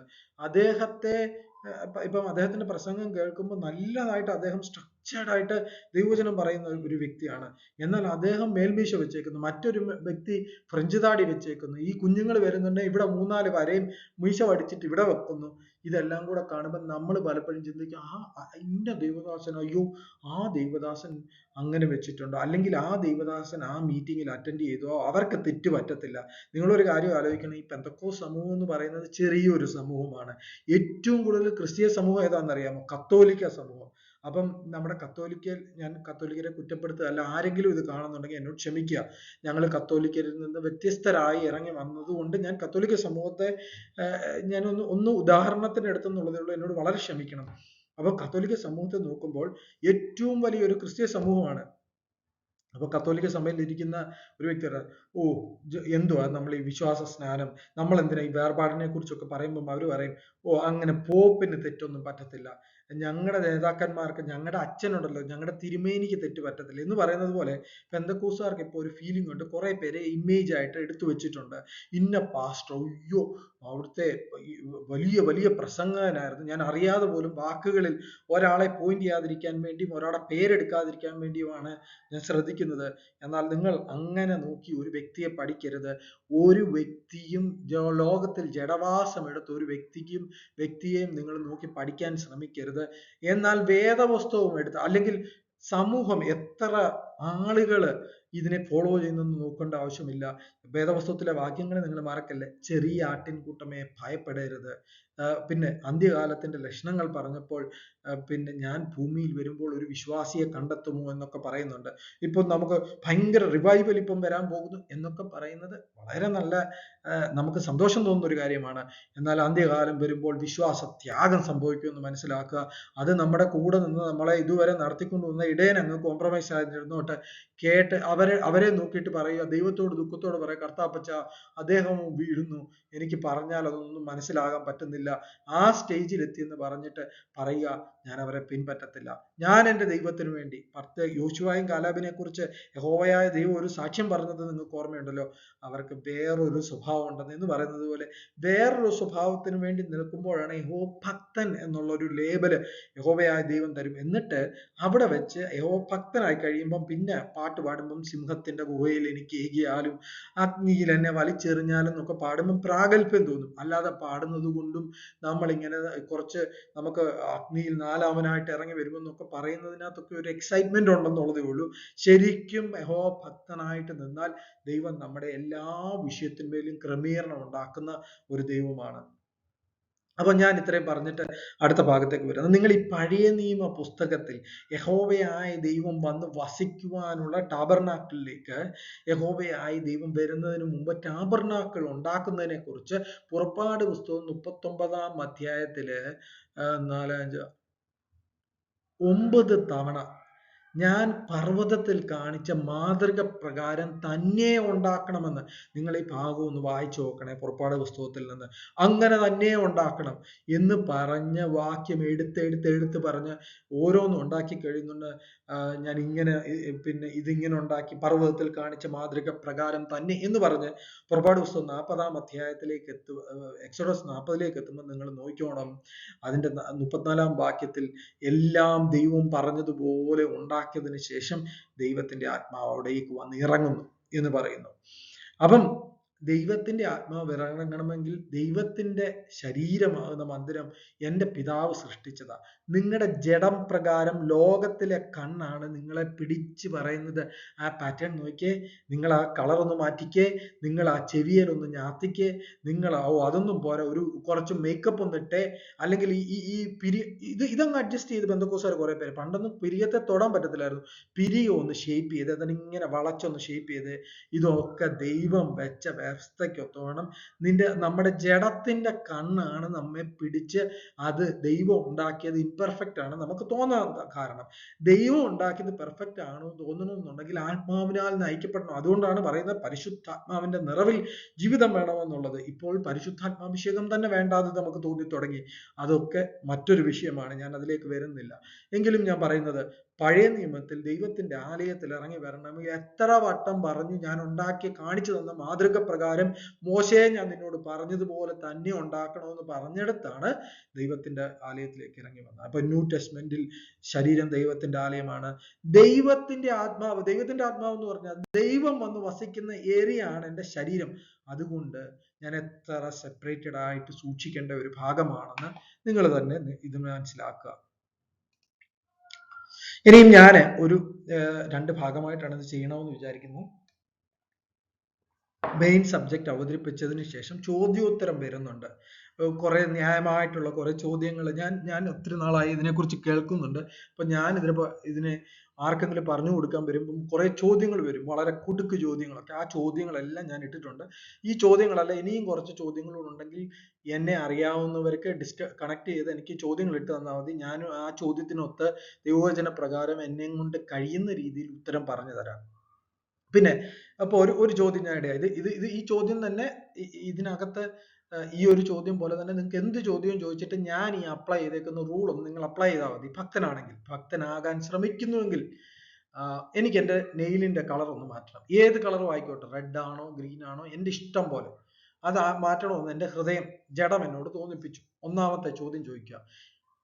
ഇപ്പം അദ്ദേഹത്തിന്റെ പ്രസംഗം കേൾക്കുമ്പോൾ നല്ലതായിട്ട് അദ്ദേഹം സ്ട്രക്ചേർഡ് ആയിട്ട് ദൈവവചനം പറയുന്ന ഒരു വ്യക്തിയാണ്. എന്നാൽ അദ്ദേഹം മേൽമീശ വെച്ചേക്കുന്നു, മറ്റൊരു വ്യക്തി ഫ്രഞ്ച് താടി വെച്ചേക്കുന്നു. ഈ കുഞ്ഞുങ്ങൾ വരുന്നുണ്ട്, ഇവിടെ 3-4 വരെയും മീശ വടിച്ചിട്ട് ഇവിടെ വെക്കുന്നു. ഇതെല്ലാം കൂടെ കാണുമ്പോൾ നമ്മൾ പലപ്പോഴും ചിന്തിക്കും, ഇന്ന ദൈവദാസൻ, അയ്യോ ആ ദൈവദാസൻ അങ്ങനെ വെച്ചിട്ടുണ്ടോ, അല്ലെങ്കിൽ ആ ദൈവദാസൻ ആ മീറ്റിങ്ങിൽ അറ്റൻഡ് ചെയ്തോ, അവർക്ക് തെറ്റ് പറ്റത്തില്ല. നിങ്ങളൊരു കാര്യം ആലോചിക്കണം, ഈ പെന്തക്കോസ്ത് സമൂഹം എന്ന് പറയുന്നത് ചെറിയൊരു സമൂഹമാണ്. ഏറ്റവും കൂടുതൽ ക്രിസ്തീയ സമൂഹം ഏതാണെന്നറിയാമോ? കത്തോലിക്ക സമൂഹം. അപ്പം നമ്മുടെ ഞാൻ കത്തോലിക്കരെ കുറ്റപ്പെടുത്തുകയല്ല. ആരെങ്കിലും ഇത് കാണുന്നുണ്ടെങ്കിൽ എന്നോട് ക്ഷമിക്കുക. ഞങ്ങൾ കത്തോലിക്കരിൽ നിന്ന് വ്യത്യസ്തരായി ഇറങ്ങി വന്നതുകൊണ്ട് ഞാൻ കത്തോലിക്ക സമൂഹത്തെ ഞാൻ ഒന്ന് ഉദാഹരണത്തിന് എടുത്തെന്നുള്ളതേ ഉള്ളൂ. എന്നോട് വളരെ ക്ഷമിക്കണം. അപ്പൊ കത്തോലിക്ക സമൂഹത്തെ നോക്കുമ്പോൾ ഏറ്റവും വലിയൊരു ക്രിസ്തീയ സമൂഹമാണ്. അപ്പൊ കത്തോലിക്ക സഭയിൽ ഇരിക്കുന്ന ഒരു വ്യക്തി എന്തുവാ നമ്മൾ ഈ വിശ്വാസ സ്നാനം, നമ്മൾ എന്തിനാ ഈ വേർപാടിനെ കുറിച്ചൊക്കെ പറയുമ്പോൾ അവർ പറയും, അങ്ങനെ പോപ്പിന് തെറ്റൊന്നും പറ്റത്തില്ല, ഞങ്ങളുടെ നേതാക്കന്മാർക്ക്, ഞങ്ങളുടെ അച്ഛനുണ്ടല്ലോ, ഞങ്ങളുടെ തിരുമേനിക്ക് തെറ്റ് പറ്റത്തില്ല എന്ന് പറയുന്നത് പോലെ പെന്തക്കോസ്തുകാർക്ക് ഇപ്പോൾ ഒരു ഫീലിംഗ് ഉണ്ട്. കുറെ പേരെ ഇമേജ് ആയിട്ട് എടുത്തു വെച്ചിട്ടുണ്ട്. ഇന്ന പാസ്റ്റർ, അയ്യോ അവിടുത്തെ വലിയ വലിയ പ്രസംഗകനായിരുന്നു, ഞാൻ അറിയാതെ പോലും വാക്കുകളിൽ ഒരാളെ പോയിന്റ് ചെയ്യാതിരിക്കാൻ വേണ്ടിയും ഒരാളെ പേരെടുക്കാതിരിക്കാൻ വേണ്ടിയുമാണ് ഞാൻ ശ്രദ്ധിക്കുന്നത്. എന്നാൽ നിങ്ങൾ അങ്ങനെ നോക്കി ഒരു വ്യക്തിയെ പഠിക്കരുത്. ഒരു വ്യക്തിയും ലോകത്തിൽ ജഡവാസം എടുത്ത ഒരു വ്യക്തിയെയും നിങ്ങൾ നോക്കി പഠിക്കാൻ ശ്രമിക്കരുത്. എന്നാൽ വേദപുസ്തകം എടുത്ത്, അല്ലെങ്കിൽ സമൂഹം എത്ര ആളുകള് ഇതിനെ ഫോളോ ചെയ്യുന്നെന്ന് നോക്കേണ്ട ആവശ്യമില്ല. വേദപുസ്തകത്തിലെ വാക്യങ്ങളെ നിങ്ങൾ മറക്കല്ലേ. ചെറിയ ആട്ടിൻകൂട്ടമേ ഭയപ്പെടരുത്. പിന്നെ അന്ത്യകാലത്തിന്റെ ലക്ഷണങ്ങൾ പറഞ്ഞപ്പോൾ പിന്നെ ഞാൻ ഭൂമിയിൽ വരുമ്പോൾ ഒരു വിശ്വാസിയെ കണ്ടെത്തുമോ എന്നൊക്കെ പറയുന്നുണ്ട്. ഇപ്പൊ നമുക്ക് ഭയങ്കര റിവൈവൽ ഇപ്പം വരാൻ പോകുന്നു എന്നൊക്കെ പറയുന്നത് വളരെ നല്ല, നമുക്ക് സന്തോഷം തോന്നുന്ന ഒരു കാര്യമാണ്. എന്നാൽ അന്ത്യകാലം വരുമ്പോൾ വിശ്വാസ ത്യാഗം സംഭവിക്കുമെന്ന് മനസ്സിലാക്കുക. അത് നമ്മുടെ കൂടെ നിന്ന് നമ്മളെ ഇതുവരെ നടത്തിക്കൊണ്ടുവന്ന ഇടയൻ അങ്ങ് കോംപ്രമൈസ് ആയിരുന്നോട്ടെ, കേട്ട് അവരെ നോക്കിയിട്ട് പറയുക, ദൈവത്തോട് ദുഃഖത്തോട് പറയുക, കർത്താപ്പച്ച അദ്ദേഹം വീഴുന്നു, എനിക്ക് പറഞ്ഞാൽ അതൊന്നും മനസ്സിലാകാൻ പറ്റുന്നില്ല, ആ സ്റ്റേജിൽ എത്തിയെന്ന് പറഞ്ഞിട്ട് പറയുക, ഞാൻ അവരെ പിൻപറ്റത്തില്ല. ഞാൻ എൻ്റെ ദൈവത്തിന് വേണ്ടി. യോശുവയും കാലേബിനെ കുറിച്ച് യഹോവയായ ദൈവം ഒരു സാക്ഷ്യം പറഞ്ഞത് നിങ്ങൾക്ക് ഓർമ്മയുണ്ടല്ലോ, അവർക്ക് വേറൊരു സ്വഭാവം ഉണ്ടെന്ന്. എന്ന് പറയുന്നത് പോലെ വേറൊരു സ്വഭാവത്തിന് വേണ്ടി നിൽക്കുമ്പോഴാണ് യഹോവ ഭക്തൻ എന്നുള്ള ഒരു ലേബല് യഹോവയായ ദൈവം തരും. എന്നിട്ട് അവിടെ വെച്ച് യഹോവ ഭക്തനായി കഴിയുമ്പം പിന്നെ പാട്ട് പാടുമ്പം സിംഹത്തിന്റെ ഗുഹയിൽ എനിക്ക് ഏകിയാലും അഗ്നിയിൽ എന്നെ വലിച്ചെറിഞ്ഞാലും എന്നൊക്കെ പാടുമ്പം പ്രാഗൽഭ്യം തോന്നും. അല്ലാതെ പാടുന്നത് കൊണ്ടും നമ്മളിങ്ങനെ കുറച്ച് നമുക്ക് അഗ്നിയിൽ 4 നാലാമനായിട്ട് ഇറങ്ങി വരുമെന്നൊക്കെ പറയുന്നതിനകത്തൊക്കെ ഒരു എക്സൈറ്റ്മെന്റ് ഉണ്ടെന്നുള്ളതേ ഉള്ളൂ. ശരിക്കും യഹോവ ഭക്തനായിട്ട് നിന്നാൽ ദൈവം നമ്മുടെ എല്ലാ വിഷയത്തിന്മേലും ക്രമീകരണം ഉണ്ടാക്കുന്ന ഒരു ദൈവമാണ്. അപ്പൊ ഞാൻ ഇത്രയും പറഞ്ഞിട്ട് അടുത്ത ഭാഗത്തേക്ക് വരുന്നത്, നിങ്ങൾ ഈ പഴയ നിയമ പുസ്തകത്തിൽ യഹോവയായ ദൈവം വന്ന് വസിക്കുവാനുള്ള ടാബർനാക്കിളിലേക്ക് യഹോവയായ ദൈവം വരുന്നതിന് മുമ്പ് ടാബർനാക്കിൾ ഉണ്ടാക്കുന്നതിനെ കുറിച്ച് പുറപ്പാട് പുസ്തകം 39 അധ്യായത്തില് 9 തവണ ഞാൻ പർവ്വതത്തിൽ കാണിച്ച മാതൃക പ്രകാരം തന്നെ ഉണ്ടാക്കണമെന്ന്. നിങ്ങൾ ഈ ഭാഗം ഒന്ന് വായിച്ചു നോക്കണേ, പുറപ്പാട് പുസ്തകത്തിൽ നിന്ന്. അങ്ങനെ തന്നെ ഉണ്ടാക്കണം എന്ന് പറഞ്ഞ വാക്യം എടുത്ത് പറഞ്ഞ് ഓരോന്നും ഉണ്ടാക്കി കഴിയുന്നുണ്ട്. ഞാൻ ഇങ്ങനെ പിന്നെ ഇതിങ്ങനെ ഉണ്ടാക്കി പർവ്വതത്തിൽ കാണിച്ച മാതൃക പ്രകാരം തന്നെ എന്ന് പറഞ്ഞ് പുറപ്പാട് പുസ്തകം 40 അധ്യായത്തിലേക്ക് എക്സോഡസ് 40 എത്തുമ്പോൾ നിങ്ങൾ നോക്കിക്കോണം. അതിന്റെ 34 വാക്യത്തിൽ എല്ലാം ദൈവം പറഞ്ഞതുപോലെ ഉണ്ടാക്കിയതിന് ശേഷം ദൈവത്തിന്റെ ആത്മാവ് അവിടേക്ക് വന്ന് ഇറങ്ങുന്നു എന്ന് പറയുന്നു. അപ്പം ദൈവത്തിന്റെ ആത്മാവ് ഇറങ്ങണമെങ്കിൽ ദൈവത്തിന്റെ ശരീരമാകുന്ന മന്ദിരം എൻ്റെ പിതാവ് സൃഷ്ടിച്ചതാ. നിങ്ങളുടെ ജഡം പ്രകാരം ലോകത്തിലെ കണ്ണാണ് നിങ്ങളെ പിടിച്ച് പറയുന്നത്. ആ പാറ്റേൺ നോക്കിയേ, നിങ്ങൾ ആ കളർ ഒന്ന് മാറ്റിക്കേ, നിങ്ങൾ ആ ചെവിയലൊന്ന് ഞാത്തിക്കേ, നിങ്ങൾ അതൊന്നും പോരാ, കുറച്ച് മേക്കപ്പ് ഒന്ന് ഇട്ടേ, അല്ലെങ്കിൽ ഇതങ്ങ് അഡ്ജസ്റ്റ് ചെയ്ത്. ബന്ധുക്കോസുകാർ കുറെ പേര് പണ്ടൊന്നും പിരിയത്തെ തൊടാൻ പറ്റത്തില്ലായിരുന്നു, പിരിയോ ഒന്ന് ഷേപ്പ് ചെയ്ത് അതിനിങ്ങനെ വളച്ചൊന്ന് ഷേപ്പ് ചെയ്ത്. ഇതൊക്കെ ദൈവം വെച്ച വ്യവസ്ഥയ്ക്കൊത്തോണം. നമ്മുടെ ജഡത്തിന്റെ കണ്ണാണ് നമ്മെ പിടിച്ച്, അത് ദൈവം ഉണ്ടാക്കിയത് ഇംപെർഫെക്റ്റ് ആണ് നമുക്ക് തോന്നാൻ കാരണം. ദൈവം ഉണ്ടാക്കിയത് പെർഫെക്റ്റ് ആണോ തോന്നണമെന്നുണ്ടെങ്കിൽ ആത്മാവിനാൽ നയിക്കപ്പെടണം. അതുകൊണ്ടാണ് പറയുന്നത് പരിശുദ്ധാത്മാവിന്റെ നിറവിൽ ജീവിതം വേണമെന്നുള്ളത്. ഇപ്പോൾ പരിശുദ്ധാത്മാഭിഷേകം തന്നെ വേണ്ടാതെ നമുക്ക് തോന്നി തുടങ്ങി. അതൊക്കെ മറ്റൊരു വിഷയമാണ്, ഞാൻ അതിലേക്ക് വരുന്നില്ല. എങ്കിലും ഞാൻ പറയുന്നത്, പഴയ നിയമത്തിൽ ദൈവത്തിന്റെ ആലയത്തിൽ ഇറങ്ങി വരണമെങ്കിൽ എത്ര വട്ടം പറഞ്ഞു, ഞാൻ ഉണ്ടാക്കി കാണിച്ചു തന്ന മാതൃക പ്രകാരം മോശയെ ഞാൻ നിന്നോട് പറഞ്ഞതുപോലെ തന്നെ ഉണ്ടാക്കണമെന്ന് പറഞ്ഞെടുത്താണ് ദൈവത്തിന്റെ ആലയത്തിലേക്ക് ഇറങ്ങി വന്നത്. അപ്പൊ ന്യൂ ടെസ്റ്റ്മെന്റിൽ ശരീരം ദൈവത്തിന്റെ ആലയമാണ്. ദൈവത്തിന്റെ ആത്മാവ് എന്ന് പറഞ്ഞാൽ ദൈവം വന്ന് വസിക്കുന്ന ഏരിയ ആണ് എൻ്റെ ശരീരം. അതുകൊണ്ട് ഞാൻ എത്ര സെപ്പറേറ്റഡ് ആയിട്ട് സൂക്ഷിക്കേണ്ട ഒരു ഭാഗമാണെന്ന് നിങ്ങൾ തന്നെ ഇത് മനസ്സിലാക്കുക. ഇനിയും ഞാൻ ഒരു 2 ഭാഗമായിട്ടാണ് ഇത് ചെയ്യണമെന്ന് വിചാരിക്കുന്നു. മെയിൻ സബ്ജക്റ്റ് അവതരിപ്പിച്ചതിന് ശേഷം ചോദ്യോത്തരം വരുന്നുണ്ട്. കുറെ ന്യായമായിട്ടുള്ള കുറെ ചോദ്യങ്ങൾ ഞാൻ ഒത്തിരി നാളായി ഇതിനെക്കുറിച്ച് കേൾക്കുന്നുണ്ട്. അപ്പൊ ഞാൻ ഇതിനെ ആർക്കെങ്കിലും പറഞ്ഞു കൊടുക്കാൻ വരുമ്പം കുറെ ചോദ്യങ്ങൾ വരും, വളരെ കുടുക്ക് ചോദ്യങ്ങളൊക്കെ. ആ ചോദ്യങ്ങളെല്ലാം ഞാൻ ഇട്ടിട്ടുണ്ട്. ഈ ചോദ്യങ്ങളല്ല, ഇനിയും കുറച്ച് ചോദ്യങ്ങളുണ്ടെങ്കിൽ എന്നെ അറിയാവുന്നവർക്ക് കണക്ട് ചെയ്ത് എനിക്ക് ചോദ്യങ്ങൾ ഇട്ട് തന്നാൽ മതി. ഞാൻ ആ ചോദ്യത്തിനൊത്ത് ദൈവവചന പ്രകാരം എന്നെ കൊണ്ട് കഴിയുന്ന രീതിയിൽ ഉത്തരം പറഞ്ഞു തരാം. പിന്നെ അപ്പൊ ഒരു ചോദ്യം ഞാൻ ഇടയാ, ഈ ചോദ്യം തന്നെ ഇതിനകത്ത് ഈ ഒരു ചോദ്യം പോലെ തന്നെ നിങ്ങൾക്ക് എന്ത് ചോദ്യവും ചോദിച്ചിട്ട് ഞാൻ ഈ അപ്ലൈ ചെയ്തേക്കുന്ന റൂളൊന്നും നിങ്ങൾ അപ്ലൈ ചെയ്താൽ മതി. ഭക്തനാകാൻ ശ്രമിക്കുന്നുവെങ്കിൽ എനിക്ക് എൻ്റെ നെയിലിന്റെ കളർ ഒന്ന് മാറ്റണം. ഏത് കളറും ആയിക്കോട്ടെ, റെഡ് ആണോ ഗ്രീൻ ആണോ, എൻ്റെ ഇഷ്ടം പോലെ അത് മാറ്റണമെന്ന് എൻ്റെ ഹൃദയം ജഡം എന്നോട് തോന്നിപ്പിച്ചു. ഒന്നാമത്തെ ചോദ്യം ചോദിക്കുക,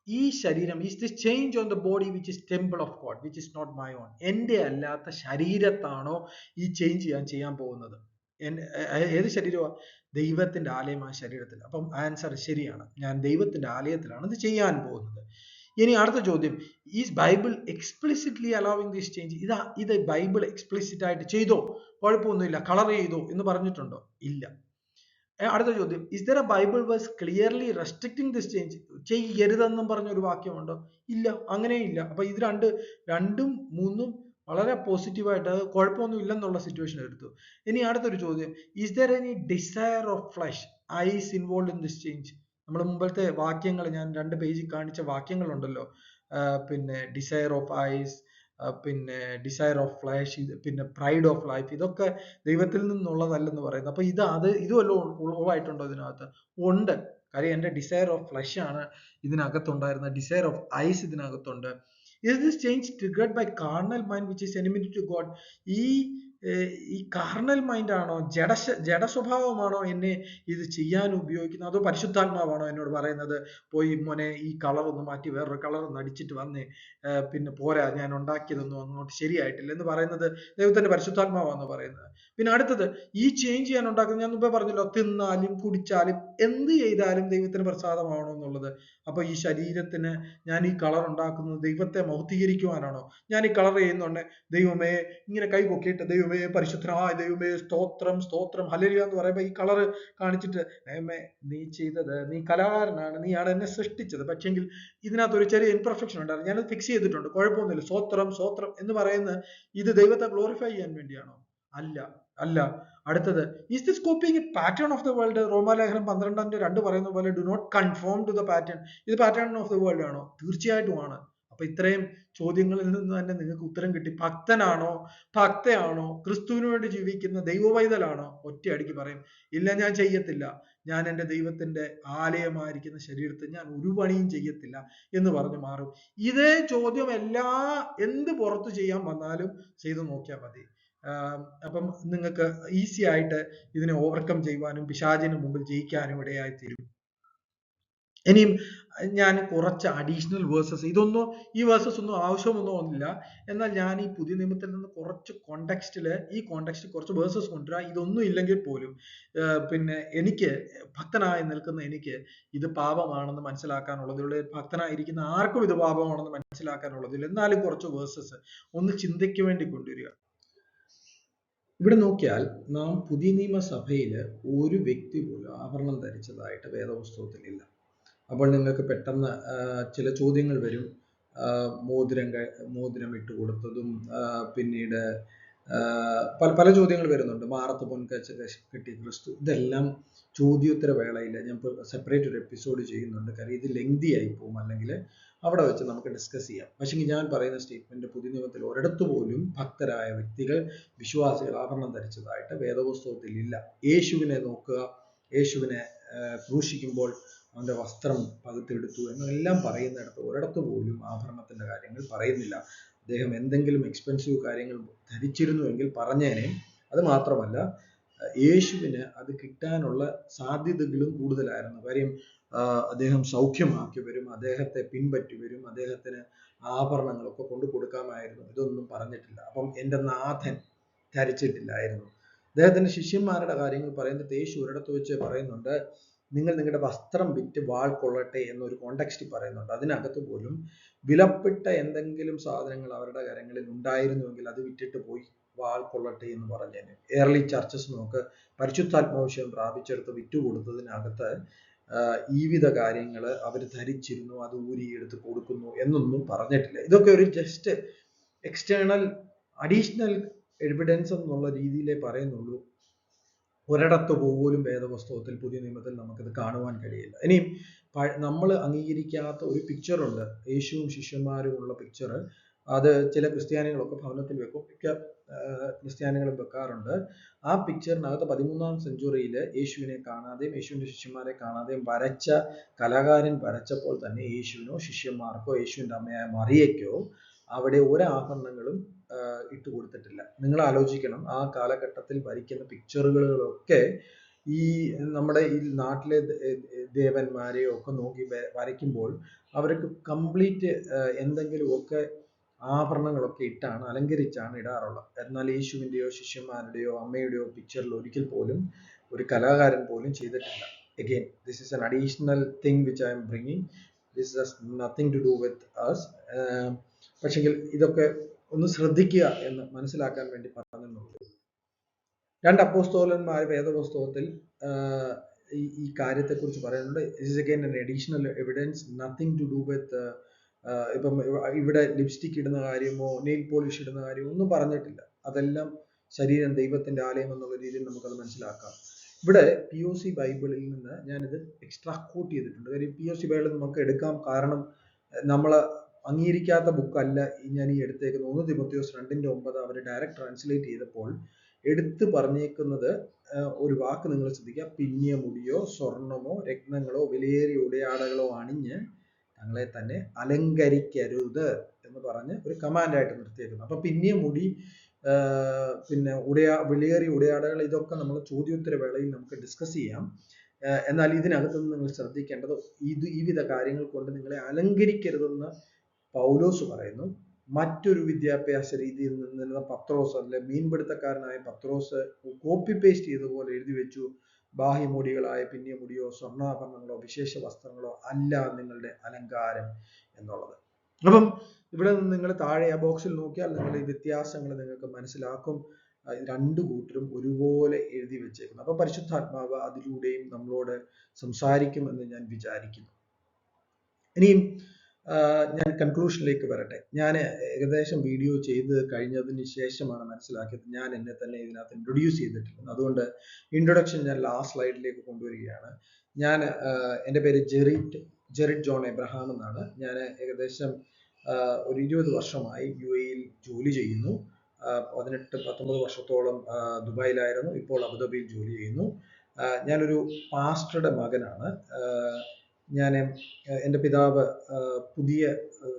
ഈ ശരീരം is this change on the body which is temple of God which is not my own. എൻ്റെ അല്ലാത്ത ശരീരത്താണോ ഈ ചേഞ്ച് ഞാൻ ചെയ്യാൻ പോകുന്നത്? ഏത് ശരീരമാണ്? ദൈവത്തിന്റെ ആലയം ആ ശരീരത്തിൽ. അപ്പം ആൻസർ ശരിയാണ്, ഞാൻ ദൈവത്തിന്റെ ആലയത്തിലാണ് ഇത് ചെയ്യാൻ പോകുന്നത്. ഇനി അടുത്ത ചോദ്യം, is Bible explicitly allowing this change? ഇത് ബൈബിൾ എക്സ്പ്ലിസിറ്റ് ആയിട്ട് ചെയ്തോ, കുഴപ്പമൊന്നുമില്ല, കളർ ചെയ്തോ എന്ന് പറഞ്ഞിട്ടുണ്ടോ? ഇല്ല. അടുത്ത ചോദ്യം, is there a Bible verse clearly restricting this change? ചെയ്യരുതെന്നും പറഞ്ഞൊരു വാക്യമുണ്ടോ? ഇല്ല, അങ്ങനെയില്ല. അപ്പൊ ഇത് രണ്ടും മൂന്നും വളരെ പോസിറ്റീവായിട്ട് കുഴപ്പമൊന്നും ഇല്ലെന്നുള്ള സിറ്റുവേഷൻ എടുത്തു. ഇനി അടുത്തൊരു ചോദ്യം, is there any desire of flesh eyes involve in this change? നമ്മൾ മുമ്പത്തെ വാക്യങ്ങൾ, ഞാൻ 2 പേജിൽ കാണിച്ച വാക്യങ്ങളുണ്ടല്ലോ, പിന്നെ ഡിസയർ ഓഫ് ഐസ്, പിന്നെ ഡിസയർ ഓഫ് ഫ്ലാഷ്, പിന്നെ പ്രൈഡ് ഓഫ് ലൈഫ്, ഇതൊക്കെ ദൈവത്തിൽ നിന്നുള്ളതല്ലെന്ന് പറയുന്നത്. അപ്പൊ ഇതുമല്ലോ ഉളവായിട്ടുണ്ടോ ഇതിനകത്ത്? ഉണ്ട്. കാര്യം എൻ്റെ ഡിസയർ ഓഫ് ഫ്ലഷ് ആണ് ഇതിനകത്തുണ്ടായിരുന്ന, ഡിസയർ ഓഫ് ഐസ് ഇതിനകത്തുണ്ട്. Is this change triggered by carnal mind which is enemy to God? ഈ ഈ കാർണൽ മൈൻഡാണോ, ജഡ സ്വഭാവമാണോ എന്നെ ഇത് ചെയ്യാൻ ഉപയോഗിക്കുന്നത്, അതോ പരിശുദ്ധാത്മാവാണോ എന്നോട് പറയുന്നത് പോയി മോനെ ഈ കളർ ഒന്ന് മാറ്റി വേറൊരു കളർ ഒന്ന് അടിച്ചിട്ട് വന്നേ, പിന്നെ പോരാ ഞാൻ ഉണ്ടാക്കിയതൊന്നും അങ്ങോട്ട് ശരിയായിട്ടില്ല എന്ന് പറയുന്നത് ദൈവത്തിന്റെ പരിശുദ്ധാത്മാവാണെന്ന് പറയുന്നത്. പിന്നെ അടുത്തത്, ഈ ചേഞ്ച് ചെയ്യാൻ ഉണ്ടാക്കുന്നത്, ഞാൻ മുമ്പേ പറഞ്ഞല്ലോ, തിന്നാലും കുടിച്ചാലും എന്ത് ചെയ്താലും ദൈവത്തിന് പ്രസാദമാണോ എന്നുള്ളത്. അപ്പൊ ഈ ശരീരത്തിന് ഞാൻ ഈ കളർ ഉണ്ടാക്കുന്നത് ദൈവത്തെ മൗത്തീകരിക്കുവാനാണോ? ഞാൻ ഈ കളർ ചെയ്യുന്നുണ്ട്, ദൈവമേ ഇങ്ങനെ കൈ പൊക്കിയിട്ട് ദൈവമേ പരിശുദ്ധനായ ദൈവമേ സ്തോത്രം സ്തോത്രം ഹല്ലേലൂയ എന്ന് പറയുമ്പോൾ ഈ കളർ കാണിച്ചിട്ട്, ദൈവമേ നീ ചെയ്തത്, നീ കലാകാരനാണ്, നീയാണ് എന്നെ സൃഷ്ടിച്ചത്, പക്ഷെങ്കിൽ ഇതിനകത്ത് ഒരു ചെറിയ ഇൻപെർഫെക്ഷൻ ഉണ്ടായിരുന്നു, ഞാനത് ഫിക്സ് ചെയ്തിട്ടുണ്ട്, കുഴപ്പമൊന്നുമില്ല, സ്തോത്രം സ്തോത്രം എന്ന് പറയുന്നത് ഇത് ദൈവത്തെ ഗ്ലോറിഫൈ ചെയ്യാൻ വേണ്ടിയാണോ? അല്ല, അല്ല. അടുത്തത്, is this copying a pattern of the world? റോമാലേഖനം 12:2 പറയുന്ന പോലെ do not conform to the pattern. ഇത് പാറ്റേൺ ഓഫ് ദ വേൾഡ് ആണോ? തീർച്ചയായിട്ടും ആണ്. അപ്പൊ ഇത്രയും ചോദ്യങ്ങളിൽ നിന്ന് തന്നെ നിങ്ങൾക്ക് ഉത്തരം കിട്ടി. ഭക്തനാണോ, ഭക്തയാണോ, ക്രിസ്തുവിന് വേണ്ടി ജീവിക്കുന്ന ദൈവവൈതലാണോ? ഒറ്റയടിക്ക് പറയും, ഇല്ല ഞാൻ ചെയ്യത്തില്ല, ഞാൻ എൻ്റെ ദൈവത്തിന്റെ ആലയമായിരിക്കുന്ന ശരീരത്തിൽ ഞാൻ ഒരു പണിയും ചെയ്യത്തില്ല എന്ന് പറഞ്ഞു മാറും. ഇതേ ചോദ്യം എന്ത് പുറത്ത് ചെയ്യാൻ വന്നാലും ചെയ്തു നോക്കിയാൽ മതി. അപ്പം നിങ്ങൾക്ക് ഈസി ആയിട്ട് ഇതിനെ ഓവർകം ചെയ്യുവാനും പിശാചിന് മുമ്പിൽ ജയിക്കാനും ഇടയായി തീരും. ഇനിയും ഞാൻ കുറച്ച് അഡീഷണൽ വേഴ്സസ്, ഈ വേഴ്സസ് ഒന്നും ആവശ്യമൊന്നുമില്ല, എന്നാൽ ഞാൻ ഈ പുതിയ നിയമത്തിൽ നിന്ന് കുറച്ച് കോണ്ടെക്സ്റ്റിൽ കുറച്ച് വേഴ്സസ് കൊണ്ടുവരാം. ഇതൊന്നും ഇല്ലെങ്കിൽ പോലും പിന്നെ എനിക്ക് ഭക്തനായി നിൽക്കുന്ന എനിക്ക് ഇത് പാപമാണെന്ന് മനസ്സിലാക്കാനുള്ളതിലുള്ള, ഭക്തനായിരിക്കുന്ന ആർക്കും ഇത് പാപമാണെന്ന് മനസ്സിലാക്കാനുള്ളതില്ല, എന്നാലും കുറച്ച് വേഴ്സസ് ഒന്ന് ചിന്തയ്ക്ക് വേണ്ടി കൊണ്ടുവരിക. ഇവിടെ നോക്കിയാൽ നാം പുതിയ നിയമസഭയിൽ ഒരു വ്യക്തി പോലും ആഭരണം ധരിച്ചതായിട്ട് വേദപുസ്തകത്തിലില്ല. അപ്പോൾ നിങ്ങൾക്ക് പെട്ടെന്ന് ചില ചോദ്യങ്ങൾ വരും. മോതിരം ഇട്ടുകൊടുത്തതും പിന്നീട് പല ചോദ്യങ്ങൾ വരുന്നുണ്ട്. മാറത്ത് പൊൻകച്ച കെട്ടി ക്രിസ്തു, ഇതെല്ലാം ചോദ്യോത്തര വേളയില്ല. ഞാൻ ഇപ്പോൾ സെപ്പറേറ്റ് ഒരു എപ്പിസോഡ് ചെയ്യുന്നുണ്ട്, കാര്യം ഇത് ലെങ്തി ആയി പോകും, അല്ലെങ്കിൽ അവിടെ വെച്ച് നമുക്ക് ഡിസ്കസ് ചെയ്യാം. പക്ഷേ ഞാൻ പറയുന്ന സ്റ്റേറ്റ്മെന്റ് പുതിയ നിയമത്തിൽ ഒരിടത്തു പോലും ഭക്തരായ വ്യക്തികൾ, വിശ്വാസികൾ ആഭരണം ധരിച്ചതായിട്ട് വേദപുസ്തകത്തിൽ ഇല്ല. യേശുവിനെ നോക്കുക, യേശുവിനെ ക്രൂശിക്കുമ്പോൾ അവന്റെ വസ്ത്രം പകുത്തെടുത്തു എന്നെല്ലാം പറയുന്നിടത്ത് ഒരിടത്തു പോലും ആഭരണത്തിന്റെ കാര്യങ്ങൾ പറയുന്നില്ല. അദ്ദേഹം എന്തെങ്കിലും എക്സ്പെൻസീവ് കാര്യങ്ങൾ ധരിച്ചിരുന്നുവെങ്കിൽ പറഞ്ഞേനെ. അത് മാത്രമല്ല, യേശുവിന് അത് കിട്ടാനുള്ള സാധ്യതകളും കൂടുതലായിരുന്നു. കാര്യം അദ്ദേഹം സൗഖ്യമാക്കിയവരും അദ്ദേഹത്തെ പിൻപറ്റിവരും അദ്ദേഹത്തിന് ആഭരണങ്ങളൊക്കെ കൊണ്ടു കൊടുക്കാമായിരുന്നു. ഇതൊന്നും പറഞ്ഞിട്ടില്ല. അപ്പം എൻ്റെ നാഥൻ ധരിച്ചിട്ടില്ലായിരുന്നു. അദ്ദേഹത്തിന്റെ ശിഷ്യന്മാരുടെ കാര്യങ്ങൾ പറയുന്നത് യേശു ഒരിടത്ത് വെച്ച് പറയുന്നുണ്ട്, നിങ്ങൾ നിങ്ങളുടെ വസ്ത്രം വിറ്റ് വാൾ കൊള്ളട്ടെ എന്നൊരു കോണ്ടെക്സ്റ്റ് പറയുന്നുണ്ട്. അതിനകത്ത് പോലും വിലപ്പെട്ട എന്തെങ്കിലും സാധനങ്ങൾ അവരുടെ കരങ്ങളിൽ ഉണ്ടായിരുന്നുവെങ്കിൽ അത് വിറ്റിട്ട് പോയി വാൾ കൊള്ളട്ടെ എന്ന് പറഞ്ഞേനെ. ഏർലി ചർച്ചസ് നോക്ക്, പരിശുദ്ധാത്മാവിഷയം പ്രാപിച്ചെടുത്ത് വിറ്റുകൊടുത്തതിനകത്ത് ഈ വിധ കാര്യങ്ങൾ അവർ ധരിച്ചിരുന്നു, അത് ഊരിയെടുത്ത് കൊടുക്കുന്നു എന്നൊന്നും പറഞ്ഞിട്ടില്ല. ഇതൊക്കെ ഒരു ജസ്റ്റ് എക്സ്റ്റേണൽ അഡീഷണൽ എവിഡൻസ് എന്നുള്ള രീതിയിലേ പറയുന്നുള്ളൂ. ഒരിടത്ത് പോലും വേദപുസ്തകത്തിൽ പുതിയ നിയമത്തിൽ നമുക്കിത് കാണുവാൻ കഴിയില്ല. ഇനിയും നമ്മൾ അംഗീകരിക്കാത്ത ഒരു പിക്ചറുണ്ട്, യേശുവും ശിഷ്യന്മാരുമുള്ള പിക്ചർ. അത് ചില ക്രിസ്ത്യാനികളൊക്കെ ഭവനത്തിൽ വെക്കും, മിക്ക ക്രിസ്ത്യാനികളും വെക്കാറുണ്ട്. ആ പിക്ചറിനകത്ത് 13ാം സെഞ്ചുറിയിൽ യേശുവിനെ കാണാതെയും യേശുവിൻ്റെ ശിഷ്യന്മാരെ കാണാതെയും വരച്ച കലാകാരൻ വരച്ചപ്പോൾ തന്നെ യേശുവിനോ ശിഷ്യന്മാർക്കോ യേശുവിൻ്റെ അമ്മയായ മറിയയ്ക്കോ അവിടെ ഒരാഭരണങ്ങളും ഇട്ട് കൊടുത്തിട്ടില്ല. നിങ്ങൾ ആലോചിക്കണം, ആ കാലഘട്ടത്തിൽ വരയ്ക്കുന്ന പിക്ചറുകളൊക്കെ ഈ നമ്മുടെ ഈ നാട്ടിലെ ദേവന്മാരെയോ ഒക്കെ നോക്കി വരയ്ക്കുമ്പോൾ അവർക്ക് കംപ്ലീറ്റ് എന്തെങ്കിലുമൊക്കെ ആഭരണങ്ങളൊക്കെ ഇട്ടാണ് അലങ്കരിച്ചാണ് ഇടാറുള്ളത്. എന്നാൽ യേശുവിൻ്റെയോ ശിഷ്യന്മാരുടെയോ അമ്മയുടെയോ പിക്ചറിൽ ഒരിക്കൽ പോലും ഒരു കലാകാരൻ പോലും ചെയ്തിട്ടില്ല. Again, this is an additional thing which I am bringing. This has nothing to do with us. പക്ഷെങ്കിൽ ഇതൊക്കെ ഒന്ന് ശ്രദ്ധിക്കുക എന്ന് മനസ്സിലാക്കാൻ വേണ്ടി പറഞ്ഞെന്നുള്ളൂ. 2 അപ്പോസ്തലന്മാർ വേദപുസ്തകത്തിൽ ഈ കാര്യത്തെക്കുറിച്ച് പറയുന്നുണ്ട്. This is again an additional evidence, nothing to do with ഇപ്പം ഇവിടെ ലിപ്സ്റ്റിക് ഇടുന്ന കാര്യമോ നെയിൽ പോളിഷ് ഇടുന്ന കാര്യമോ ഒന്നും പറഞ്ഞിട്ടില്ല. അതെല്ലാം ശരീരം ദൈവത്തിന്റെ ആലയം എന്നുള്ള രീതിയിൽ നമുക്കത് മനസ്സിലാക്കാം. ഇവിടെ POC ബൈബിളിൽ നിന്ന് ഞാനിത് എക്സ്ട്രാക്ട് ചെയ്തിട്ടുണ്ട്. കാര്യം POC ബൈബിളിൽ നമുക്ക് എടുക്കാം, കാരണം നമ്മൾ അംഗീകരിക്കാത്ത ബുക്കല്ല ഞാൻ ഈ എടുത്തേക്കുന്നത്. 1 തിമോഥെയോസ് 2:9 അവർ ഡയറക്റ്റ് ട്രാൻസ്ലേറ്റ് ചെയ്തപ്പോൾ എടുത്തു പറഞ്ഞേക്കുന്നത് ഒരു വാക്ക് നിങ്ങൾ ശ്രദ്ധിക്കുക, പിന്നിയ മുടിയോ സ്വർണമോ രത്നങ്ങളോ വിലയേറിയ ഉടയാടകളോ അണിഞ്ഞ് തങ്ങളെ തന്നെ അലങ്കരിക്കരുത് എന്ന് പറഞ്ഞ് ഒരു കമാൻഡായിട്ട് നിർത്തിയേക്കുന്നു. അപ്പൊ പിന്നിയ മുടി പിന്നെ വിലയേറിയ ഉടയാടകൾ, ഇതൊക്കെ നമ്മൾ ചോദ്യോത്തര വേളയിൽ നമുക്ക് ഡിസ്കസ് ചെയ്യാം. എന്നാൽ ഇതിനകത്ത് നിങ്ങൾ ശ്രദ്ധിക്കേണ്ടത് ഈ വിധ കാര്യങ്ങൾ കൊണ്ട് നിങ്ങളെ അലങ്കരിക്കരുതെന്ന് പൗലോസ് പറയുന്നു. മറ്റൊരു വിദ്യാഭ്യാസ രീതിയിൽ നിന്നിരുന്ന പത്രോസ്, അല്ലെ മീൻപിടുത്തക്കാരനായ പത്രോസ് കോപ്പി പേസ്റ്റ് ചെയ്തതുപോലെ എഴുതി വെച്ചു, ബാഹ്യമുടികളായ പിന്നിയ മുടിയോ സ്വർണ്ണാഭരണങ്ങളോ വിശേഷ വസ്ത്രങ്ങളോ അല്ല നിങ്ങളുടെ അലങ്കാരം എന്നുള്ളത്. അപ്പം ഇവിടെ നിന്ന് നിങ്ങൾ താഴെ ആ ബോക്സിൽ നോക്കിയാൽ നിങ്ങൾ ഈ വ്യത്യാസങ്ങൾ നിങ്ങൾക്ക് മനസ്സിലാക്കും. രണ്ടു കൂട്ടരും ഒരുപോലെ എഴുതി വെച്ചേക്കുന്നു. അപ്പൊ പരിശുദ്ധാത്മാവ് അതിലൂടെയും നമ്മളോട് സംസാരിക്കുമെന്ന് ഞാൻ വിചാരിക്കുന്നു. ഇനിയും ഞാൻ കൺക്ലൂഷനിലേക്ക് വരട്ടെ. ഞാൻ ഏകദേശം വീഡിയോ ചെയ്ത് കഴിഞ്ഞതിന് ശേഷമാണ് മനസ്സിലാക്കിയത് ഞാൻ എന്നെ തന്നെ ഇതിനകത്ത് ഇൻട്രൊഡ്യൂസ് ചെയ്തിട്ടില്ല. അതുകൊണ്ട് ഇൻട്രൊഡക്ഷൻ ഞാൻ ലാസ്റ്റ് സ്ലൈഡിലേക്ക് കൊണ്ടുവരികയാണ്. എൻ്റെ പേര് ജെറിറ്റ് ജോൺ എബ്രഹാം എന്നാണ്. ഞാൻ ഏകദേശം ഒരു 20 വർഷമായി UAE ജോലി ചെയ്യുന്നു. 18-19 വർഷത്തോളം ദുബായിലായിരുന്നു. ഇപ്പോൾ അബുദാബിയിൽ ജോലി ചെയ്യുന്നു. ഞാനൊരു പാസ്റ്ററുടെ മകനാണ്. എൻ്റെ പിതാവ് പുതിയ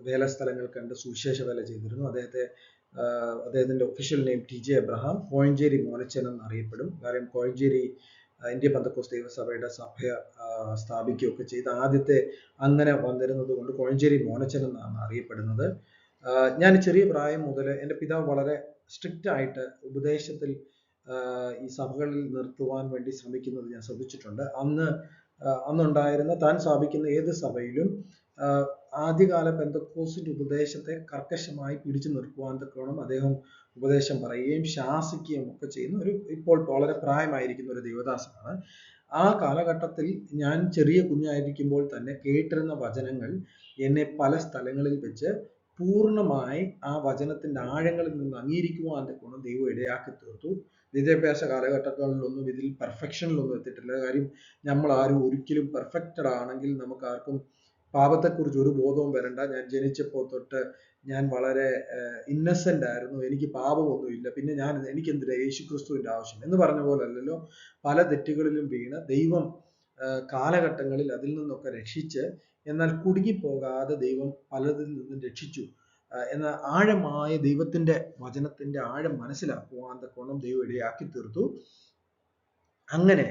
വേലസ്ഥലങ്ങൾ കണ്ട് സുവിശേഷ വേല ചെയ്തിരുന്നു. അദ്ദേഹത്തിൻ്റെ official name TJ Abraham, Kozhencherry Monachan എന്നറിയപ്പെടും. കാര്യം കോഴഞ്ചേരി ഇന്ത്യ പെന്തക്കോസ്ത് ദൈവസഭയുടെ സഭ സ്ഥാപിക്കുകയൊക്കെ ചെയ്ത് ആദ്യത്തെ അങ്ങനെ വന്നിരുന്നത് കൊണ്ട് കോഴഞ്ചേരി മോനച്ചൻ എന്നാണ് അറിയപ്പെടുന്നത്. ഞാൻ ചെറിയ പ്രായം മുതൽ എൻ്റെ പിതാവ് വളരെ സ്ട്രിക്റ്റ് ആയിട്ട് ഉപദേശത്തിൽ ഈ സഭകളിൽ നിർത്തുവാൻ വേണ്ടി ശ്രമിക്കുന്നത് ഞാൻ ശ്രദ്ധിച്ചിട്ടുണ്ട്. അന്നുണ്ടായിരുന്ന താൻ സ്ഥാപിക്കുന്ന ഏത് സഭയിലും ആദ്യകാല പെന്തക്കോസ്തിന്റെ ഉപദേശത്തെ കർക്കശമായി പിടിച്ചു നിർത്തുവാൻ തക്കവണ്ണം അദ്ദേഹം ഉപദേശം പറയുകയും ശാസിക്കുകയും ഒക്കെ ചെയ്യുന്ന ഇപ്പോൾ വളരെ പ്രായമായിരിക്കുന്ന ഒരു ദൈവദാസനാണ്. ആ കാലഘട്ടത്തിൽ ഞാൻ ചെറിയ കുഞ്ഞായിരിക്കുമ്പോൾ തന്നെ കേട്ടിരുന്ന വചനങ്ങൾ എന്നെ പല സ്ഥലങ്ങളിൽ വെച്ച് പൂർണ്ണമായി ആ വചനത്തിന്റെ ആഴങ്ങളിൽ നിന്ന് അംഗീകരിക്കുവാൻ തക്കവണ്ണം ദൈവം ഇടയാക്കി തീർത്തു. വിദ്യാഭ്യാസ കാലഘട്ടങ്ങളിലൊന്നും ഇതിൽ പെർഫെക്ഷനിലൊന്നും എത്തിയിട്ടില്ല. കാര്യം നമ്മൾ ആരും ഒരിക്കലും പെർഫെക്റ്റഡ് ആണെങ്കിൽ നമുക്ക് ആർക്കും പാപത്തെക്കുറിച്ച് ഒരു ബോധവും വരണ്ട. ഞാൻ ജനിച്ചപ്പോൾ തൊട്ട് ഞാൻ വളരെ ഇന്നസെന്റ് ആയിരുന്നു, എനിക്ക് പാപമൊന്നുമില്ല, പിന്നെ എനിക്കെന്തിനാ യേശുക്രിസ്തുവിന്റെ ആവശ്യം എന്ന് പറഞ്ഞ പോലെ അല്ലല്ലോ. പല തെറ്റുകളിലും വീണ് ദൈവം കാലഘട്ടങ്ങളിൽ അതിൽ നിന്നൊക്കെ രക്ഷിച്ച്, എന്നാൽ കുടുങ്ങിപ്പോകാതെ ദൈവം പലതിൽ നിന്നും രക്ഷിച്ചു. എന്നാൽ ആഴമായ ദൈവത്തിന്റെ വചനത്തിന്റെ ആഴം മനസ്സിലാക്കുവാൻ തക്കോണം ദൈവം ഇടയാക്കി തീർത്തു. അങ്ങനെ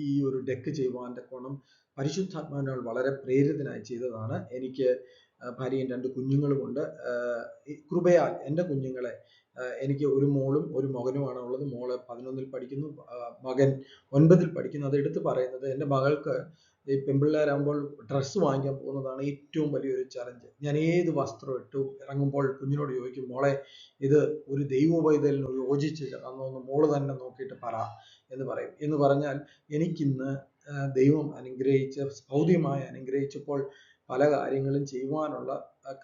ഈ ഒരു ഡെക്ക് ചെയ്യുവാൻ തക്കോണം പരിശുദ്ധാത്മാവിനാൽ വളരെ പ്രേരിതനായി ചെയ്തതാണ്. എനിക്ക് ഭാര്യയും 2 കുഞ്ഞുങ്ങളുമുണ്ട്. കൃപയാൽ എൻ്റെ കുഞ്ഞുങ്ങളെ, എനിക്ക് ഒരു മോളും ഒരു മകനുമാണ് ഉള്ളത്. മോള് 11ൽ പഠിക്കുന്നു, മകൻ 9ൽ പഠിക്കുന്നു. അത് എടുത്ത് പറയുന്നത്, എൻ്റെ മകൾക്ക് ഈ പെൺപിള്ളേരാകുമ്പോൾ ഡ്രസ്സ് വാങ്ങിക്കാൻ പോകുന്നതാണ് ഏറ്റവും വലിയൊരു ചലഞ്ച്. ഞാൻ ഏത് വസ്ത്രം ഇട്ടു ഇറങ്ങുമ്പോൾ കുഞ്ഞിനോട് ചോദിക്കും, മോളെ ഇത് ഒരു ദൈവവൈതലിന് യോജിച്ചതാണെന്ന് മോള് തന്നെ നോക്കിയിട്ട് പറ എന്ന് പറയും. എന്ന് പറഞ്ഞാൽ എനിക്കിന്ന് ദൈവം അനുഗ്രഹിച്ച് ഭൗതികമായി അനുഗ്രഹിച്ചപ്പോൾ പല കാര്യങ്ങളും ചെയ്യുവാനുള്ള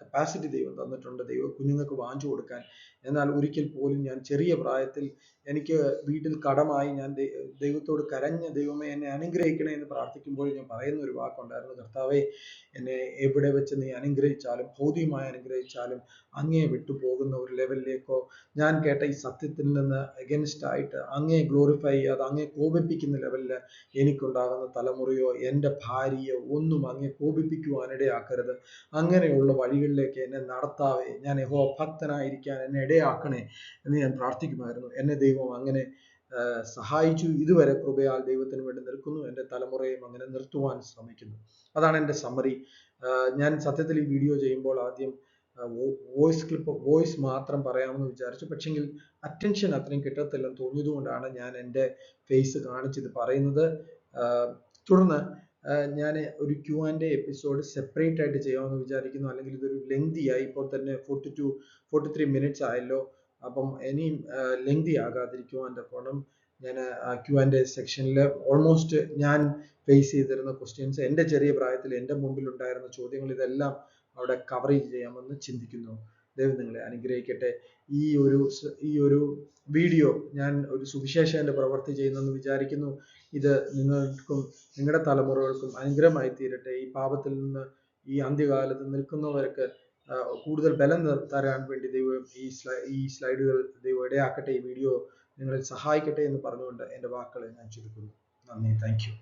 കപ്പാസിറ്റി ദൈവം തന്നിട്ടുണ്ട്, കുഞ്ഞുങ്ങൾക്ക് വാങ്ങിച്ചു കൊടുക്കാൻ. എന്നാൽ ഒരിക്കൽ പോലും ഞാൻ ചെറിയ പ്രായത്തിൽ എനിക്ക് വീട്ടിൽ കടമായി ഞാൻ ദൈവത്തോട് കരഞ്ഞ, ദൈവമേ എന്നെ അനുഗ്രഹിക്കണേ എന്ന് പ്രാർത്ഥിക്കുമ്പോൾ ഞാൻ പറയുന്ന ഒരു വാക്കുണ്ടായിരുന്നു, കർത്താവേ എന്നെ എവിടെ വെച്ച് നീ അനുഗ്രഹിച്ചാലും, ഭൗതികമായി അനുഗ്രഹിച്ചാലും അങ്ങേ വിട്ടുപോകുന്ന ഒരു ലെവലിലേക്കോ, ഞാൻ കേട്ട ഈ സത്യത്തിൽ നിന്ന് അഗൻസ്റ്റ് ആയിട്ട് അങ്ങേ ഗ്ലോറിഫൈ ചെയ്യാതെ അങ്ങേ കോപിപ്പിക്കുന്ന ലെവലിൽ എനിക്കുണ്ടാകുന്ന തലമുറയോ എൻ്റെ ഭാര്യയോ ഒന്നും അങ്ങേ കോപിപ്പിക്കുവാനിടയാക്കരുത്. അങ്ങനെയുള്ള വഴികളിലേക്ക് എന്നെ നടത്താവേ, ഞാൻ യഹോവ ഭക്തനായിരിക്കാൻ എന്നെ ഇടയാക്കണേ എന്ന് ഞാൻ പ്രാർത്ഥിക്കുമായിരുന്നു. എന്നെ ദൈവം അങ്ങനെ സഹായിച്ചു. ഇതുവരെ കൃപയാൽ ദൈവത്തിന് വേണ്ടി നിൽക്കുന്നു. എൻ്റെ തലമുറയും അങ്ങനെ നിർത്തുവാൻ ശ്രമിക്കുന്നു. അതാണ് എൻ്റെ സമ്മറി. ഞാൻ സത്യത്തിൽ ഈ വീഡിയോ ചെയ്യുമ്പോൾ ആദ്യം വോയിസ് മാത്രം പറയാമെന്ന് വിചാരിച്ചു. പക്ഷെങ്കിൽ അറ്റൻഷൻ അത്രയും കിട്ടത്തില്ലെന്ന് തോന്നിയതുകൊണ്ടാണ് ഞാൻ എൻ്റെ ഫേസ് കാണിച്ചിത് പറയുന്നത്. തുടർന്ന് ഞാൻ ഒരു Q&A എപ്പിസോഡ് സെപ്പറേറ്റ് ആയിട്ട് ചെയ്യാമെന്ന് വിചാരിക്കുന്നു. അല്ലെങ്കിൽ ഇതൊരു ലെങ്തി ആയി, ഇപ്പോൾ തന്നെ 43 മിനിറ്റ്സ് ആയല്ലോ. അപ്പം ഇനിയും ലെങ്തി ആകാതിരിക്കുവാൻ തക്കോണം ഞാൻ Q&A സെക്ഷനിൽ ഓൾമോസ്റ്റ് ഞാൻ ഫേസ് ചെയ്തിരുന്ന ക്വസ്റ്റ്യൻസ്, എൻ്റെ ചെറിയ പ്രായത്തിൽ എൻ്റെ മുമ്പിൽ ഉണ്ടായിരുന്ന ചോദ്യങ്ങൾ, ഇതെല്ലാം അവിടെ കവർ ചെയ്യാമെന്ന് ചിന്തിക്കുന്നു. ദൈവം നിങ്ങളെ അനുഗ്രഹിക്കട്ടെ. ഈ ഒരു വീഡിയോ ഞാൻ ഒരു സുവിശേഷന്റെ പ്രവൃത്തി ചെയ്യുന്നെന്ന് വിചാരിക്കുന്നു. ഇത് നിങ്ങൾക്കും നിങ്ങളുടെ തലമുറകൾക്കും അനുഗ്രഹമായി തീരട്ടെ. ഈ പാപത്തിൽ നിന്ന് ഈ അന്ത്യകാലത്ത് നിൽക്കുന്നവർക്ക് കൂടുതൽ ബലം തരാൻ വേണ്ടി ദൈവം ഈ സ്ലൈഡുകൾ ദൈവം ഇടയാക്കട്ടെ. ഈ വീഡിയോ നിങ്ങളെ സഹായിക്കട്ടെ എന്ന് പറഞ്ഞുകൊണ്ട് എൻ്റെ വാക്കുകളെ ഞാൻ ചുരുക്കുന്നു. നന്ദി. Thank you.